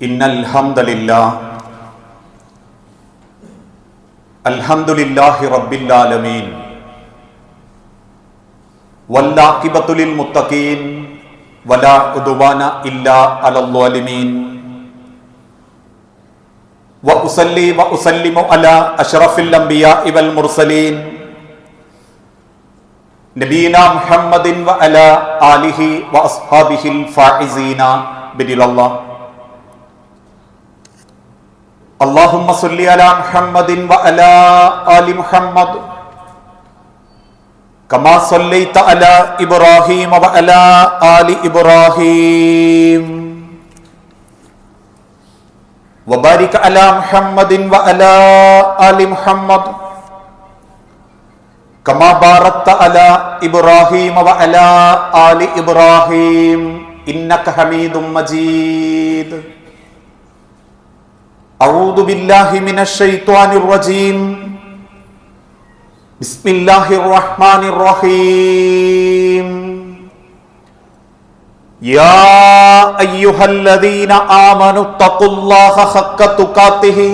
ഇന്നൽ ഹംദലില്ലാഹ് അൽഹംദുലില്ലാഹി റബ്ബിൽ ആലമീൻ വല്ലാഖിബത്തു ലിൽ മുത്തഖീൻ വലാ ഉദ്വാന ഇല്ലാ അലൽ ളാലിമീൻ വഉസല്ലി വഉസല്ലിമു അലാ അഷ്റഫിൽ അംബിയാഇ വൽ മുർസലീൻ നബീനാ മുഹമ്മദിൻ വഅലാ ആലിഹി വഅസ്ഹാബിഹിൽ ഫായിസീന ബിദിലല്ലാഹ്. അല്ലാഹുമ്മ സ്വല്ലി അലാ മുഹമ്മദിൻ വഅലാ ആലി മുഹമ്മദ് കമാ സ്വല്ലൈത അലാ ഇബ്രാഹീമ വഅലാ ആലി ഇബ്രാഹീം വബാരിക അലാ മുഹമ്മദിൻ വഅലാ ആലി മുഹമ്മദ് കമാ ബാറക്ത അലാ ഇബ്രാഹീമ വഅലാ ആലി ഇബ്രാഹീം ഇന്നക ഹമീദും മജീദ്. അഊദു ബില്ലാഹി മിനശ് ശൈത്വാനിർ റജീം. ബിസ്മില്ലാഹിർ റഹ്മാനിർ റഹീം. യാ അയ്യുഹല്ലദീന ആമനു തഖുല്ലാഹ ഹഖ്ക തുഖാതിഹി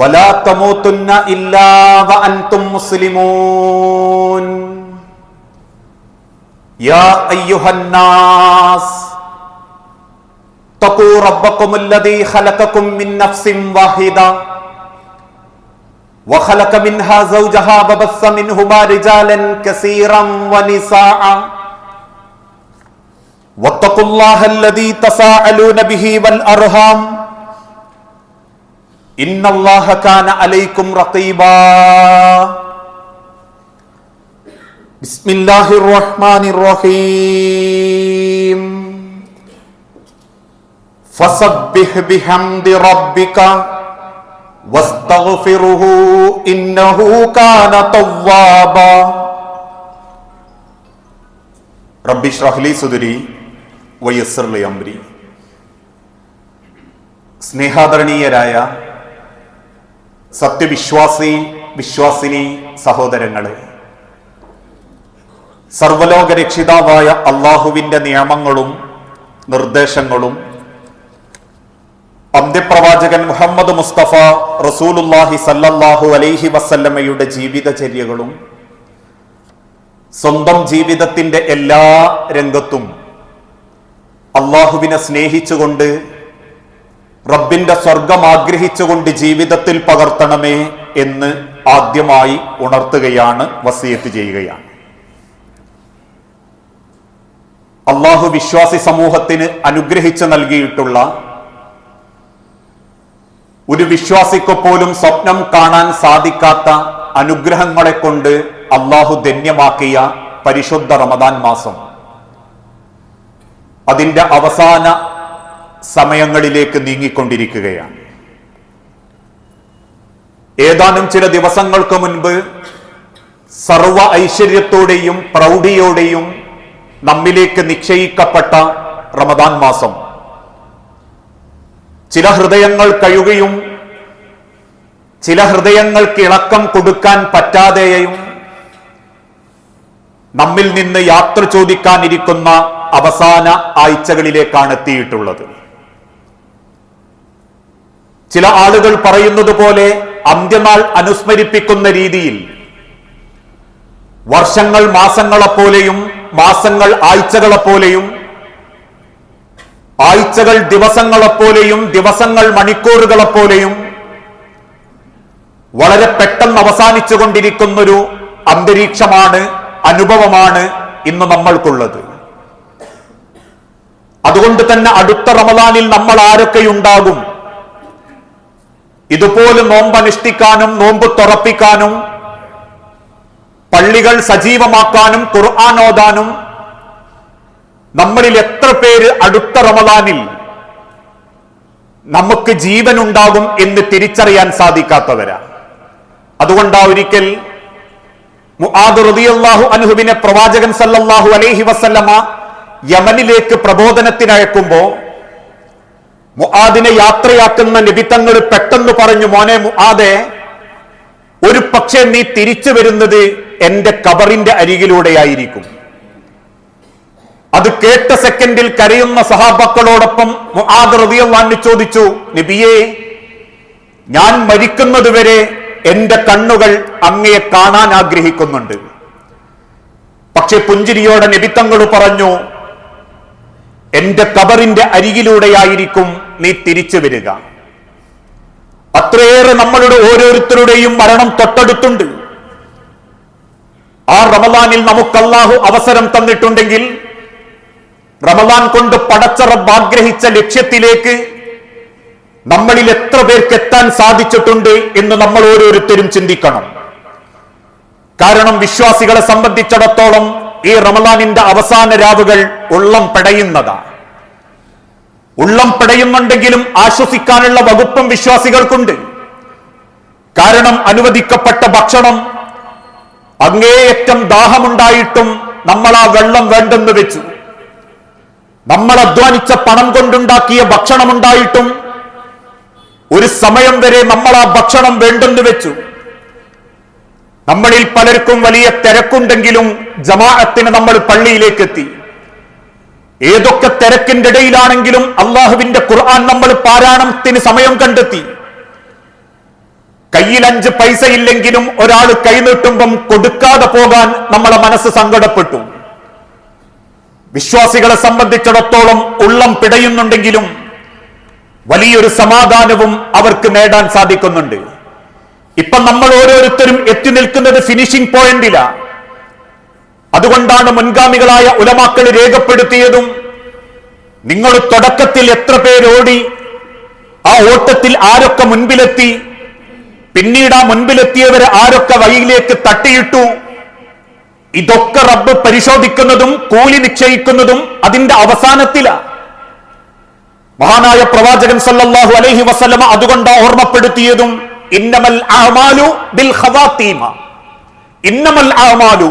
വലാ തമൂതുന്ന ഇല്ലാ വഅൻതും മുസ്ലിമൂൻ. യാ അയ്യുഹന്നാസ് തഖൂ റബ്ബകുമുല്ലദീ ഖലഖകും മിൻ നഫ്സിൻ വാഹിദ വഖലഖ മിൻഹാ സൗജഹാ വബസ്സ മിൻഹുമാ റിജാലൻ കസീറൻ വനിസാഅ വത്തഖുല്ലാഹല്ലദീ തസാഅലൂന ബിഹി വൽ അർഹാം ഇന്നല്ലാഹ കാന അലൈക്കും റഖീബാ. ബിസ്മില്ലാഹിർ റഹ്മാനിർ റഹീം. ഫസബ്ബിഹ് ബിഹംദി റബ്ബിക വസ്തഗ്ഫിറുഹു ഇന്നഹു കാന തവ്വാബാ. റബ്ബി ഇശ്റഹ് ലി സദ്രി വയസ്സിർ ലി അംരി. സ്നേഹാദരണീയരായ സത്യവിശ്വാസി വിശ്വാസിനി സഹോദരങ്ങളെ, സർവലോക രക്ഷിതാവായ അള്ളാഹുവിന്റെ നിയമങ്ങളും നിർദ്ദേശങ്ങളും അന്ത്യപ്രവാചകൻ മുഹമ്മദ് മുസ്തഫ റസൂലുള്ളാഹി സല്ലല്ലാഹു അലൈഹി വസല്ലമയുടെ ജീവിതചര്യകളും സ്വന്തം ജീവിതത്തിന്റെ എല്ലാ രംഗത്തും അള്ളാഹുവിനെ സ്നേഹിച്ചുകൊണ്ട് റബ്ബിന്റെ സ്വർഗം ആഗ്രഹിച്ചുകൊണ്ട് ജീവിതത്തിൽ പകർത്തണമേ എന്ന് ആദ്യമായി ഉണർത്തുകയാണ്, വസിയത്ത് ചെയ്യുകയാണ്. അള്ളാഹു വിശ്വാസി സമൂഹത്തിന് അനുഗ്രഹിച്ചു നൽകിയിട്ടുള്ള ഒരു വിശ്വാസിക്ക് പോലും സ്വപ്നം കാണാൻ സാധിക്കാത്ത അനുഗ്രഹങ്ങളെ കൊണ്ട് അള്ളാഹു ധന്യമാക്കിയ പരിശുദ്ധ റമദാൻ മാസം അതിന്റെ അവസാന സമയങ്ങളിലേക്ക് നീങ്ങിക്കൊണ്ടിരിക്കുകയാണ്. ഏതാനും ചില ദിവസങ്ങൾക്ക് മുൻപ് സർവ ഐശ്വര്യത്തോടെയും പ്രൗഢിയോടെയും നമ്മിലേക്ക് നിശ്ചയിക്കപ്പെട്ട റമദാൻ മാസം ചില ഹൃദയങ്ങൾ കഴിയുകയും ചില ഹൃദയങ്ങൾക്ക് ഇളക്കം കൊടുക്കാൻ പറ്റാതെയും നമ്മിൽ നിന്ന് യാത്ര ചോദിക്കാനിരിക്കുന്ന അവസാന ആഴ്ചകളിലേക്കാണ് എത്തിയിട്ടുള്ളത്. ചില ആളുകൾ പറയുന്നത് പോലെ അന്ത്യനാൾ അനുസ്മരിപ്പിക്കുന്ന രീതിയിൽ വർഷങ്ങൾ മാസങ്ങളെപ്പോലെയും മാസങ്ങൾ ആഴ്ചകളെപ്പോലെയും ആഴ്ചകൾ ദിവസങ്ങളെപ്പോലെയും ദിവസങ്ങൾ മണിക്കൂറുകളെപ്പോലെയും വളരെ പെട്ടെന്ന് അവസാനിച്ചുകൊണ്ടിരിക്കുന്നൊരു അന്തരീക്ഷമാണ്, അനുഭവമാണ് ഇന്ന് നമ്മൾക്കുള്ളത്. അതുകൊണ്ട് തന്നെ അടുത്ത റമദാനിൽ നമ്മൾ ആരൊക്കെയുണ്ടാകും? ഇതുപോലെ നോമ്പനുഷ്ഠിക്കാനും നോമ്പ് തുറപ്പിക്കാനും പള്ളികൾ സജീവമാക്കാനും ഖുർആൻ ഓതാനും നമ്മളിൽ എത്ര പേര് അടുത്ത റമദാനിൽ നമുക്ക് ജീവൻ ഉണ്ടാകും എന്ന് തിരിച്ചറിയാൻ സാധിക്കാത്തവരാ. അതുകൊണ്ടാ ഒരിക്കൽ മുആദ് റളിയല്ലാഹു അൻഹുവിനെ പ്രവാചകൻ സല്ലല്ലാഹു അലൈഹി വസല്ലമ യമനിലേക്ക് പ്രബോധനത്തിനയക്കുമ്പോ മുആദിനെ യാത്രയാക്കുന്ന നബി തങ്ങൾ പെട്ടെന്ന് പറഞ്ഞു, മോനെ മുആദേ, ഒരു പക്ഷേ നീ തിരിച്ചു വരുന്നത് എന്റെ ഖബറിന്റെ അരികിലൂടെയായിരിക്കും. അത് കേട്ട സെക്കൻഡിൽ കരയുന്ന സഹാബാക്കളോടൊപ്പം മുആദ് റളിയല്ലാഹു അൻഹു ചോദിച്ചു, നബിയേ, ഞാൻ മരിക്കുന്നതുവരെ എന്റെ കണ്ണുകൾ അങ്ങയെ കാണാൻ ആഗ്രഹിക്കുന്നുണ്ട്. പക്ഷെ പുഞ്ചിരിയോടെ നബി തങ്ങൾ പറഞ്ഞു, എന്റെ ഖബറിന്റെ അരികിലൂടെയായിരിക്കും നീ തിരിച്ചു വരിക. അത്രയേറെ നമ്മളുടെ ഓരോരുത്തരുടെയും മരണം തൊട്ടടുത്തുണ്ട്. ആ റമളാനിൽ നമുക്ക് അല്ലാഹു അവസരം തന്നിട്ടുണ്ടെങ്കിൽ റമളാൻ കൊണ്ട് പടച്ച റബ്ബ് ആഗ്രഹിച്ച ലക്ഷ്യത്തിലേക്ക് നമ്മളിൽ എത്ര പേർക്ക് എത്താൻ സാധിച്ചിട്ടുണ്ട് എന്ന് നമ്മൾ ഓരോരുത്തരും ചിന്തിക്കണം. കാരണം വിശ്വാസികളെ സംബന്ധിച്ചിടത്തോളം ഈ റമളാനിന്റെ അവസാന രാവുകൾ ഉള്ളം പെടയുന്നതാണ്. ഉള്ളം പെടയുന്നുണ്ടെങ്കിലും ആശ്വസിക്കാനുള്ള വകുപ്പും വിശ്വാസികൾക്കുണ്ട്. കാരണം അനുവദിക്കപ്പെട്ട ഭക്ഷണം, അങ്ങേയറ്റം ദാഹമുണ്ടായിട്ടും നമ്മൾ ആ വെള്ളം വേണ്ടെന്ന് വെച്ചു. നമ്മൾ അധ്വാനിച്ച പണം കൊണ്ടുണ്ടാക്കിയ ഭക്ഷണമുണ്ടായിട്ടും ഒരു സമയം വരെ നമ്മൾ ആ ഭക്ഷണം വേണ്ടെന്ന് വെച്ചു. നമ്മളിൽ പലർക്കും വലിയ തിരക്കുണ്ടെങ്കിലും ജമാഅത്തിന് നമ്മൾ പള്ളിയിലേക്ക് എത്തി. ഏതൊക്കെ തിരക്കിന്റെ ഇടയിലാണെങ്കിലും അള്ളാഹുവിന്റെ ഖുർആൻ നമ്മൾ പാരായണത്തിന് സമയം കണ്ടെത്തി. കയ്യിൽ 5 പൈസ ഇല്ലെങ്കിലും ഒരാൾ കൈനീട്ടുമ്പം കൊടുക്കാതെ പോകാൻ നമ്മളെ മനസ്സ് സങ്കടപ്പെട്ടു. വിശ്വാസികളെ സംബന്ധിച്ചിടത്തോളം ഉള്ളം പിടയുന്നുണ്ടെങ്കിലും വലിയൊരു സമാധാനവും അവർക്ക് നേടാൻ സാധിക്കുന്നുണ്ട്. ഇപ്പൊ നമ്മൾ ഓരോരുത്തരും എത്തി നിൽക്കുന്നത് ഫിനിഷിംഗ് പോയിന്റിലാ. അതുകൊണ്ടാണ് മുൻഗാമികളായ ഉലമാക്കൾ രേഖപ്പെടുത്തിയതും, നിങ്ങൾ തുടക്കത്തിൽ എത്ര പേരോടി, ആ ഓട്ടത്തിൽ ആരൊക്കെ മുൻപിലെത്തി, പിന്നീട് ആ മുൻപിലെത്തിയവരെ ആരൊക്കെ വഴിയിലേക്ക് തട്ടിയിട്ടു, ഇതൊക്കെ റബ്ബ് പരിശോധിക്കുന്നതും കൂലി നിശ്ചയിക്കുന്നതും അതിന്റെ അവസാനത്തിലാണ്. മഹാനായ പ്രവാചകൻ സല്ലല്ലാഹു അലൈഹി വസല്ലമ അതുകൊണ്ട് ഓർമ്മപ്പെടുത്തിയതും, ഇന്നമൽ അഅമാലു ബിൽ ഖവാതീമ. ഇന്നമൽ അഅമാലു,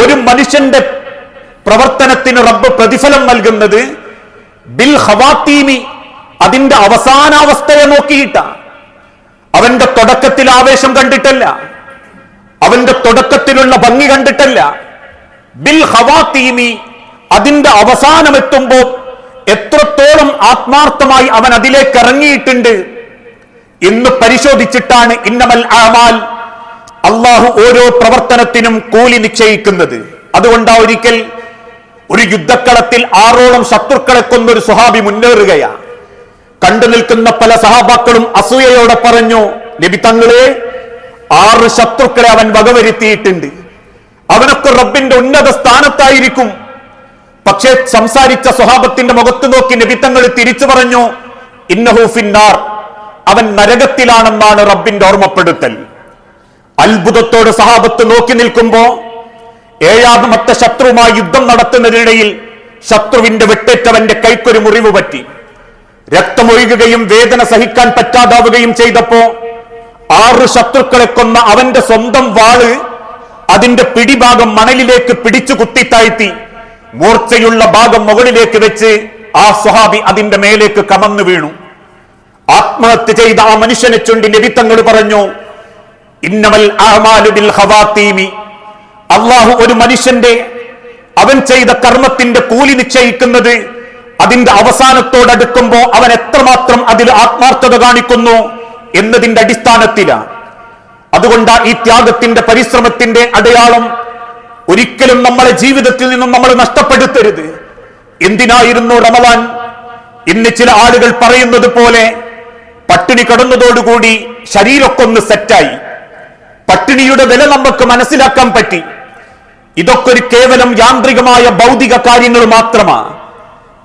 ഒരു മനുഷ്യന്റെ പ്രവർത്തനത്തിന് റബ്ബ് പ്രതിഫലം നൽകുന്നത് ബിൽ ഖവാതീമി, അതിന്റെ അവസാനാവസ്ഥയെ നോക്കിയിട്ടാണ്. അവന്റെ തുടക്കത്തിൽ ആവേശം കണ്ടിട്ടല്ല, അവന്റെ തുടക്കത്തിലുള്ള ഭംഗി കണ്ടിട്ടല്ല. ബിൽ ഖവാതീമി, അതിന്റെ അവസാനമെത്തുമ്പോ എത്രത്തോളം ആത്മാർത്ഥമായി അവൻ അതിലേക്ക് ഇറങ്ങിയിട്ടുണ്ട് എന്ന് പരിശോധിച്ചിട്ടാണ് ഇന്നമൽ അഅമാൽ, അള്ളാഹു ഓരോ പ്രവർത്തനത്തിനും കൂലി നിശ്ചയിക്കുന്നത്. അതുകൊണ്ടാ ഒരിക്കൽ ഒരു യുദ്ധക്കളത്തിൽ 6ഓളം ശത്രുക്കളെ കൊന്നൊരു സ്വഹാബി മുന്നേറുകയാണ്. കണ്ടു നിൽക്കുന്ന പല സഹാബാക്കളും അസൂയയോടെ പറഞ്ഞു, നബി തങ്ങളെ, 6 ശത്രുക്കളെ അവൻ വകവരുത്തിയിട്ടുണ്ട്, അവനൊക്കെ റബ്ബിന്റെ ഉന്നത സ്ഥാനത്തായിരിക്കും. പക്ഷേ സംസാരിച്ച സ്വഹാബത്തിന്റെ മുഖത്ത് നോക്കി നബി തങ്ങൾ തിരിച്ചു പറഞ്ഞു, ഇന്നഹു ഫിന്നാർ, അവൻ നരകത്തിലാണെന്നാണ് റബ്ബിന്റെ ഓർമ്മപ്പെടുത്തൽ. അത്ഭുതത്തോട് സഹാബത്ത് നോക്കി നിൽക്കുമ്പോ 7ാമത്തെ ശത്രുവുമായി യുദ്ധം നടത്തുന്നതിനിടയിൽ ശത്രുവിന്റെ വെട്ടേറ്റവന്റെ കൈക്കൊരു മുറിവ് പറ്റി. രക്തമൊഴുകുകയും വേദന സഹിക്കാൻ പറ്റാതാവുകയും ചെയ്തപ്പോ 6 ശത്രുക്കളെ കൊന്ന അവന്റെ സ്വന്തം വാള് അതിന്റെ പിടിഭാഗം മണലിലേക്ക് പിടിച്ചു കുത്തിത്താഴ്ത്തി മൂർച്ചയുള്ള ഭാഗം മുകളിലേക്ക് വെച്ച് ആ സ്വഹാബി അതിന്റെ മേലേക്ക് കമന്നു വീണു. ആത്മഹത്യ ചെയ്ത ആ മനുഷ്യനെ ചൊണ്ടി നബി തങ്ങൾ പറഞ്ഞു, ഇന്നമൽ അഅമാലു ബിൽ ഖവാതീമി, അല്ലാഹു ഒരു മനുഷ്യന്റെ അവൻ ചെയ്ത കർമ്മത്തിന്റെ കൂലി നിശ്ചയിക്കുന്നത് അതിന്റെ അവസാനത്തോടടുക്കുമ്പോ അവൻ എത്രമാത്രം അതിൽ ആത്മാർത്ഥത കാണിക്കുന്നു എന്നതിന്റെ അടിസ്ഥാനത്തിലാണ്. അതുകൊണ്ട് ഈ ത്യാഗത്തിന്റെ പരിശ്രമത്തിന്റെ അടയാളം ഒരിക്കലും നമ്മളെ ജീവിതത്തിൽ നിന്നും നമ്മൾ നഷ്ടപ്പെടുത്തരുത്. എന്തിനായിരുന്നു റമളാൻ? ഇന്ന് ചില ആളുകൾ പറയുന്നത് പോലെ പട്ടിണി കടന്നതോടുകൂടി ശരീരമൊക്കെ ഒന്ന് സെറ്റായി, പട്ടിണിയുടെ വില നമുക്ക് മനസ്സിലാക്കാൻ പറ്റി. ഇതൊക്കെ ഒരു കേവലം യാന്ത്രികമായ ഭൗതിക കാര്യങ്ങൾ മാത്രമാണ്.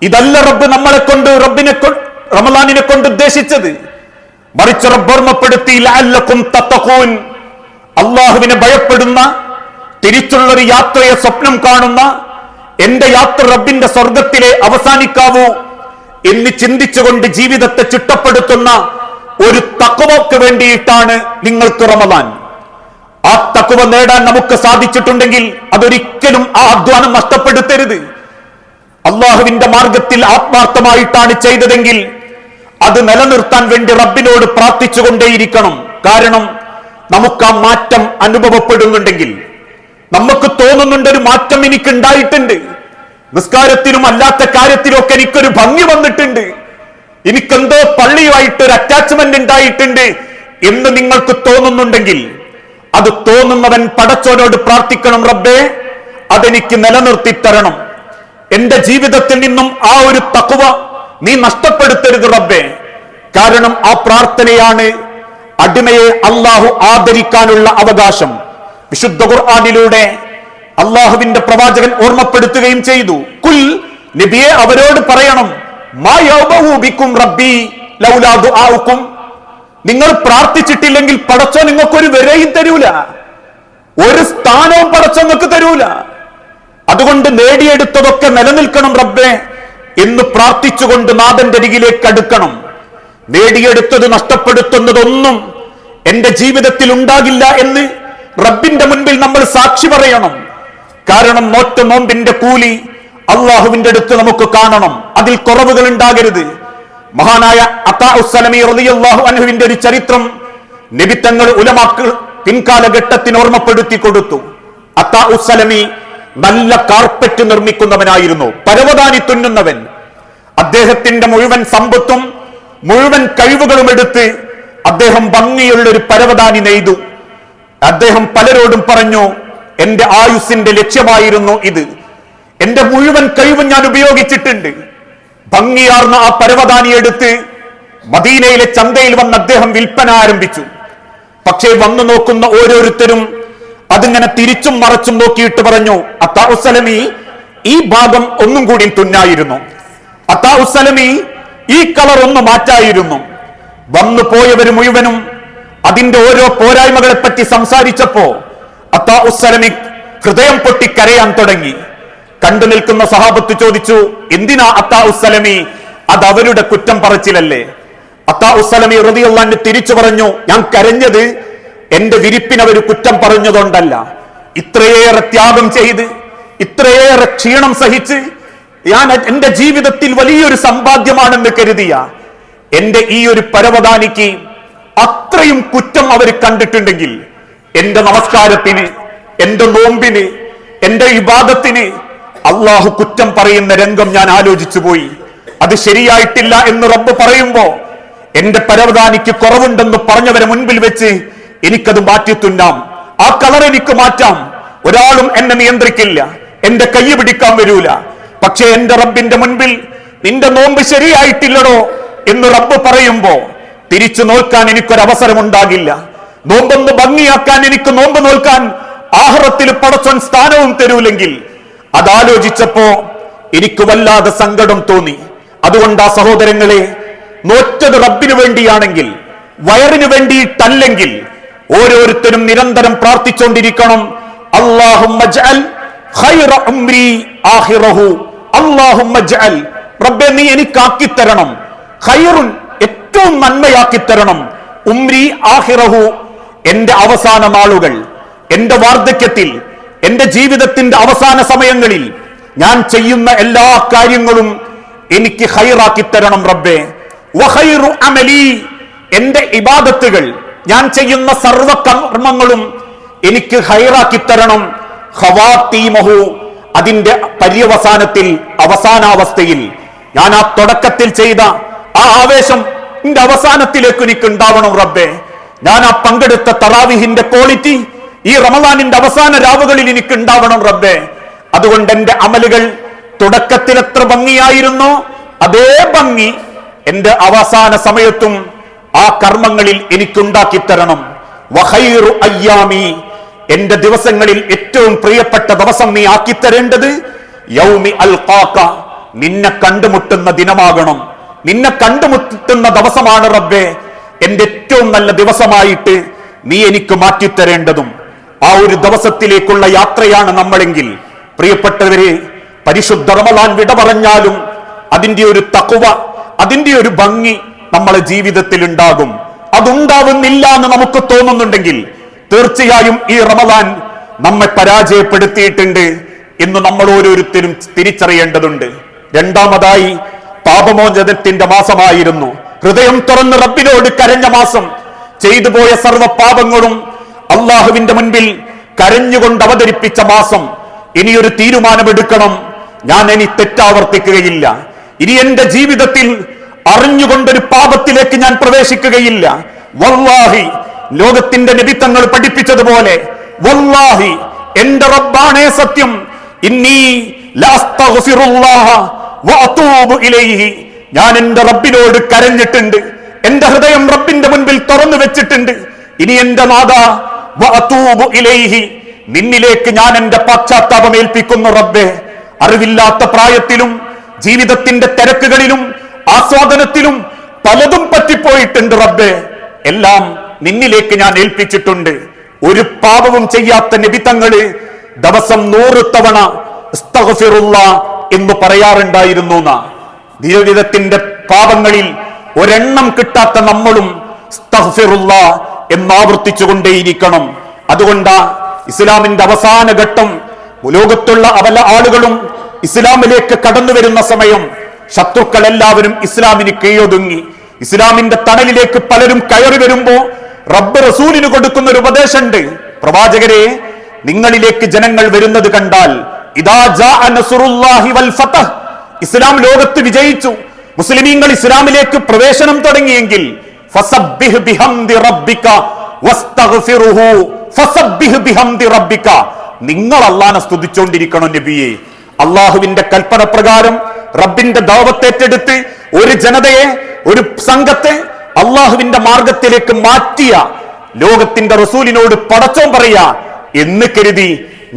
ഇതല്ല റബ്ബ് നമ്മളെ കൊണ്ട് റമളാനിനെ കൊണ്ട് ഉദ്ദേശിച്ചത്. മറിച്ച് റബ്ബ് ഓർമ്മപ്പെടുത്തി, ലഅല്ലക്കും തത്തഖൂൻ, അള്ളാഹുവിനെ ഭയപ്പെടുന്ന, തിരിച്ചുള്ളൊരു യാത്രയെ സ്വപ്നം കാണുന്ന, എന്റെ യാത്ര റബ്ബിന്റെ സ്വർഗത്തിലെ അവസാനിക്കാവൂ എന്ന് ചിന്തിച്ചുകൊണ്ട് ജീവിതത്തെ ചിട്ടപ്പെടുത്തുന്ന ഒരു തഖ്വക്ക് വേണ്ടിയിട്ടാണ് നിങ്ങൾക്ക് റമളാൻ. ആ തഖ്വ നേടാൻ നമുക്ക് സാധിച്ചിട്ടുണ്ടെങ്കിൽ അതൊരിക്കലും ആ അധ്വാനം നഷ്ടപ്പെടുത്തരുത്. അള്ളാഹുവിന്റെ മാർഗത്തിൽ ആത്മാർത്ഥമായിട്ടാണ് ചെയ്തതെങ്കിൽ അത് നിലനിർത്താൻ വേണ്ടി റബ്ബിനോട് പ്രാർത്ഥിച്ചുകൊണ്ടേയിരിക്കണം. കാരണം നമുക്ക് ആ മാറ്റം അനുഭവപ്പെടുന്നുണ്ടെങ്കിൽ, നമുക്ക് തോന്നുന്നുണ്ട് ഒരു മാറ്റം എനിക്കുണ്ടായിട്ടുണ്ട്, നിസ്കാരത്തിലും അല്ലാത്ത കാര്യത്തിലൊക്കെ എനിക്കൊരു ഭംഗി വന്നിട്ടുണ്ട്, എനിക്കെന്തോ പള്ളിയുമായിട്ട് ഒരു അറ്റാച്ച്മെന്റ് ഉണ്ടായിട്ടുണ്ട് എന്ന് നിങ്ങൾക്ക് തോന്നുന്നുണ്ടെങ്കിൽ അത് തോന്നുന്നവൻ പടച്ചോനോട് പ്രാർത്ഥിക്കണം, റബ്ബേ അതെനിക്ക് നിലനിർത്തി തരണം, എന്റെ ജീവിതത്തിൽ നിന്നും ആ ഒരു തഖ്വ നീ നഷ്ടപ്പെടുത്തരുത് റബ്ബേ. കാരണം ആ പ്രാർത്ഥനയാണ് അടിമയെ അള്ളാഹു ആദരിക്കാനുള്ള അവകാശം. വിശുദ്ധ ഖുർആനിലൂടെ അള്ളാഹുവിന്റെ പ്രവാചകൻ ഓർമ്മപ്പെടുത്തുകയും ചെയ്തു, കുൽ നബിയെ അവരോട് പറയണം, മാ യൗബഹു ബിക്കും റബ്ബി ലൗലാ ദുആഉക്കും, നിങ്ങൾ പ്രാർത്ഥിച്ചിട്ടില്ലെങ്കിൽ പടച്ചോ നിങ്ങൾക്കൊരു വിലയും തരൂല, ഒരു സ്ഥാനവും പടച്ചോ നിങ്ങൾക്ക് തരൂല. അതുകൊണ്ട് നേടിയെടുത്തതൊക്കെ നിലനിൽക്കണം റബ്ബേ എന്ന് പ്രാർത്ഥിച്ചുകൊണ്ട് നാഥന്റെ അരികിലേക്ക് അടുക്കണം. നേടിയെടുത്തത് നഷ്ടപ്പെടുത്തുന്നതൊന്നും എന്റെ ജീവിതത്തിൽ ഉണ്ടാകില്ല എന്ന് റബ്ബിന്റെ മുൻപിൽ നമ്മൾ സാക്ഷി പറയണം. കാരണം നോറ്റ നോമ്പിന്റെ കൂലി അള്ളാഹുവിന്റെ അടുത്ത് നമുക്ക് കാണണം, അതിൽ കുറവുകൾ ഉണ്ടാകരുത്. മഹാനായ അത്താഉസ്സലമി റളിയല്ലാഹു അൻഹുവിന്റെ ഒരു ചരിത്രം നബി തങ്ങൾ ഉലമാക്കൾ പിൻകാലഘട്ടത്തിന് ഓർമ്മപ്പെടുത്തി കൊടുത്തു. അത്താഉസ്സലമി നല്ല കാർപ്പറ്റ് നിർമ്മിക്കുന്നവനായിരുന്നു, പരവതാനി തുന്നുന്നവൻ. അദ്ദേഹത്തിന്റെ മുഴുവൻ സമ്പത്തും മുഴുവൻ കഴിവുകളും എടുത്ത് അദ്ദേഹം ഭംഗിയുള്ള ഒരു പരവതാനി നെയ്തു. അദ്ദേഹം പലരോടും പറഞ്ഞു, എന്റെ ആയുസ്സിന്റെ ലക്ഷ്യമായിരുന്നു ഇത്, എന്റെ മുഴുവൻ കഴിവും ഞാൻ ഉപയോഗിച്ചിട്ടുണ്ട്. ഭംഗിയാർന്ന ആ പരവതാനി എടുത്ത് മദീനയിലെ ചന്തയിൽ വന്ന് അദ്ദേഹം വിൽപ്പന ആരംഭിച്ചു. പക്ഷേ വന്നു നോക്കുന്ന ഓരോരുത്തരും അതിങ്ങനെ തിരിച്ചും മറച്ചും നോക്കിയിട്ട് പറഞ്ഞു, അത്താഉസ്സലമി ഈ ഭാഗം ഒന്നും കൂടി തുന്നായിരുന്നു, അത്താഉസ്സലമി ഈ കളർ ഒന്ന് മാറ്റായിരുന്നു. വന്നു പോയവര് മുഴുവനും അതിന്റെ ഓരോ പോരായ്മകളെ പറ്റി സംസാരിച്ചപ്പോ അത്താഉസ്സലമി ഹൃദയം പൊട്ടി കരയാൻ തുടങ്ങി. കണ്ടു നിൽക്കുന്ന സഹാബത്ത് ചോദിച്ചു, എന്തിനാ അത്താഉസ്സലമി, അത് അവരുടെ കുറ്റം പറച്ചിലല്ലേ? അത്താഉസ്സലമി റളിയല്ലാഹു അൻഹു തിരിച്ചു പറഞ്ഞു, ഞാൻ കരഞ്ഞത് എന്റെ വിരിപ്പിനവര് കുറ്റം പറഞ്ഞതുകൊണ്ടല്ല, ഇത്രയേറെ ത്യാഗം ചെയ്ത് ഇത്രയേറെ ക്ഷീണം സഹിച്ച് ഞാൻ എന്റെ ജീവിതത്തിൽ വലിയൊരു സമ്പാദ്യമാണെന്ന് കരുതിയ എന്റെ ഈ ഒരു പരവതാനിക്ക് അത്രയും കുറ്റം അവർ കണ്ടിട്ടുണ്ടെങ്കിൽ എന്റെ നമസ്കാരത്തിന്, എന്റെ നോമ്പിന്, എന്റെ ഇബാദത്തിന് അള്ളാഹു കുറ്റം പറയുന്ന രംഗം ഞാൻ ആലോചിച്ചു പോയി. അത് ശരിയായിട്ടില്ല എന്ന് റബ്ബ് പറയുമ്പോ എന്റെ പരവതാനിക്ക് കുറവുണ്ടെന്ന് പറഞ്ഞവരെ മുൻപിൽ വെച്ച് എനിക്കത് മാറ്റി തുന്നാം, ആ കളർ എനിക്ക് മാറ്റാം, ഒരാളും എന്നെ നിയന്ത്രിക്കില്ല, എന്റെ കൈ പിടിക്കാൻ വരൂല. പക്ഷെ എന്റെ റബ്ബിന്റെ മുൻപിൽ നിന്റെ നോമ്പ് ശരിയായിട്ടില്ലടോ എന്ന് റബ്ബ് പറയുമ്പോ തിരിച്ചു നോക്കാൻ എനിക്കൊരവസരം ഉണ്ടാകില്ല. നോമ്പൊന്ന് ഭംഗിയാക്കാൻ എനിക്ക് നോമ്പ് നോൽക്കാൻ ആഖിറത്തിൽ പടച്ചോൻ സ്ഥാനവും തരൂലെങ്കിൽ അതാലോചിച്ചപ്പോ എനിക്ക് വല്ലാതെ സങ്കടം തോന്നി. അതുകൊണ്ട് ആ സഹോദരങ്ങളെ, നോറ്റത് റബ്ബിന് വേണ്ടിയാണെങ്കിൽ, വയറിന് വേണ്ടിയിട്ടല്ലെങ്കിൽ ഓരോരുത്തരും നിരന്തരം പ്രാർത്ഥിച്ചുകൊണ്ടിരിക്കണം, അല്ലാഹുമ്മ ജഅൽ ഖൈറ ഉംരി ആഖിറഹു, അല്ലാഹുമ്മ ജഅൽ, റബ്ബേ നീ എനിക്കാക്കി തരണം, ഖൈറുൻ ഏറ്റവും നന്മയാക്കി തരണം, ഉംരി ആഖിറഹു എന്റെ അവസാന നാളുകൾ, എന്റെ വാർദ്ധക്യത്തിൽ, എന്റെ ജീവിതത്തിന്റെ അവസാന സമയങ്ങളിൽ ഞാൻ ചെയ്യുന്ന എല്ലാ കാര്യങ്ങളും എനിക്ക് ഖൈറാക്കി തരണം റബ്ബേ. വഖൈറു അമലി, എന്റെ ഇബാദത്തുകൾ, ഞാൻ ചെയ്യുന്ന സർവ കർമ്മങ്ങളും എനിക്ക് ഖൈറാക്കി തരണം. ഖവാതീമഹു, അതിന്റെ പര്യവസാനത്തിൽ, അവസാനാവസ്ഥയിൽ ഞാൻ ആ തുടക്കത്തിൽ ചെയ്ത ആ ആവേശം എന്റെ അവസാനത്തിലേക്ക് എനിക്ക് ഉണ്ടാവണം റബ്ബേ. ഞാൻ ആ പങ്കെടുത്ത തറാവിഹിന്റെ ക്വാളിറ്റി ഈ റമദാനിന്റെ അവസാന രാവുകളിൽ എനിക്ക് ഉണ്ടാവണം റബ്ബേ. അതുകൊണ്ട് എന്റെ അമലുകൾ തുടക്കത്തിൽ എത്ര ഭംഗിയായിരുന്നോ അതേ ഭംഗി എന്റെ അവസാന സമയത്തും ആ കർമ്മങ്ങളിൽ എനിക്കുണ്ടാക്കി തരണം. വഖൈറു അയ്യാമി, എന്റെ ദിവസങ്ങളിൽ ഏറ്റവും പ്രിയപ്പെട്ട ദിവസം നീ ആക്കിത്തരേണ്ടത് യൗമി അൽഖാക, നിന്നെ കണ്ടുമുട്ടുന്ന ദിനമാകണം. നിന്നെ കണ്ടുമുട്ടുന്ന ദിവസമാണ് റബ്ബേ എന്റെ ഏറ്റവും നല്ല ദിവസമായിട്ട് നീ എനിക്ക് മാറ്റിത്തരേണ്ടതും. ആ ഒരു ദിവസത്തിലേക്കുള്ള യാത്രയാണ് നമ്മളെങ്കിൽ പ്രിയപ്പെട്ടവരെ, പരിശുദ്ധ റമദാൻ വിട പറഞ്ഞാലും അതിന്റെ ഒരു തഖ്വ, അതിന്റെ ഒരു ഭംഗി നമ്മളെ ജീവിതത്തിൽ ഉണ്ടാകും. അതുണ്ടാവുന്നില്ല എന്ന് നമുക്ക് തോന്നുന്നുണ്ടെങ്കിൽ തീർച്ചയായും ഈ റമദാൻ നമ്മെ പരാജയപ്പെടുത്തിയിട്ടുണ്ട് എന്ന് നമ്മൾ ഓരോരുത്തരും തിരിച്ചറിയേണ്ടതുണ്ട്. രണ്ടാമതായി, പാപമോചനത്തിന്റെ മാസമായിരുന്നു. ഹൃദയം തുറന്ന് റബ്ബിനോട് കരഞ്ഞ മാസം. ചെയ്തു പോയ സർവ്വ പാപങ്ങളും അള്ളാഹുവിന്റെ മുൻപിൽ കരഞ്ഞുകൊണ്ട് അവതരിപ്പിച്ച മാസം. ഇനിയൊരു തീരുമാനമെടുക്കണം. ഞാൻ ഇനി തെറ്റാവർത്തിക്കുകയില്ല. ഇനി എന്റെ ജീവിതത്തിൽ അറിഞ്ഞുകൊണ്ടൊരു പാപത്തിലേക്ക് ഞാൻ പ്രവേശിക്കുകയില്ല. വല്ലാഹി, ലോകത്തിന്റെ നബി തങ്ങൾ പഠിപ്പിച്ചതുപോലെ, വല്ലാഹി, എന്റെ റബ്ബാണേ സത്യം, ഇന്നി ലഅസ്തഗ്ഫിറുല്ലാഹ വഅതൂബു ഇലൈഹി, ഞാൻ എന്റെ റബ്ബിനോട് കരഞ്ഞിട്ടുണ്ട്, എന്റെ ഹൃദയം റബ്ബിന്റെ മുൻപിൽ തുറന്നു വെച്ചിട്ടുണ്ട്. ഇനി എന്റെ നാദ വഅതൂബു ഇലൈഹി, നിന്നിലേക്ക് ഞാൻ എന്റെ പശ്ചാത്താപം ഏൽപ്പിക്കുന്നു റബ്ബേ. അറിവില്ലാത്ത പ്രായത്തിലും ജീവിതത്തിന്റെ തിരക്കുകളിലും ആസ്വാദനത്തിലും പലതും പറ്റിപ്പോയിട്ടുണ്ട് റബ്ബേ. എല്ലാം നിന്നിലേക്ക് ഞാൻ ഏൽപ്പിച്ചിട്ടുണ്ട്. ഒരു പാപവും ചെയ്യാത്ത നബി തങ്ങള് ദിവസം 100 തവണ അസ്തഗ്ഫിറുല്ലാഹ് എന്ന് പറയാറുണ്ടായിരുന്നു. ജീവിതത്തിന്റെ പാപങ്ങളിൽ ഒരെണ്ണം കിട്ടാത്ത നമ്മളും അസ്തഗ്ഫിറുല്ലാഹ് എന്ന് ആവർത്തിച്ചുകൊണ്ടേയിരിക്കണം. അതുകൊണ്ടാ ഇസ്ലാമിന്റെ അവസാന ഘട്ടം, ലോകത്തുള്ള പല ആളുകളും ഇസ്ലാമിലേക്ക് കടന്നു വരുന്ന സമയം ശത്രുക്കൾ എല്ലാവരും ഇസ്ലാമിന് കീഴൊതുങ്ങി. ഇസ്ലാമിന്റെ തണലിലേക്ക് പലരും കയറി വരുമ്പോ റബ്ബ് റസൂലിന് കൊടുക്കുന്ന ഒരു ഉപദേശമുണ്ട്. പ്രവാചകരെ, നിങ്ങളിലേക്ക് ജനങ്ങൾ വരുന്നത് കണ്ടാൽ, ഇദാ ജാഅ നസ്റുല്ലാഹി വൽ ഫതഹ്, ഇസ്ലാം ലോകത്ത് വിജയിച്ചു, മുസ്ലിമീങ്ങൾ ഇസ്ലാമിലേക്ക് പ്രവേശനം തുടങ്ങിയെങ്കിൽ, ഫസബ്ബിഹ് ബിഹംദി റബ്ബിക വസ്തഗ്ഫിറുഹു ഫസബ്ബിഹ് ബിഹംദി റബ്ബിക, നിങ്ങൾ അല്ലാഹുവിനെ സ്തുതിച്ചുകൊണ്ടിരിക്കണം നബിയെ. അള്ളാഹുവിന്റെ കൽപ്പന പ്രകാരം റബ്ബിന്റെ ദഅവത്തേറ്റെടുത്ത് ഒരു ജനതയെ, ഒരു സംഘത്തെ അള്ളാഹുവിന്റെ മാർഗത്തിലേക്ക് മാറ്റിയ ലോകത്തിന്റെ റസൂലിനോട് പടച്ചോൻ പറയാ, എന്ന് കരുതി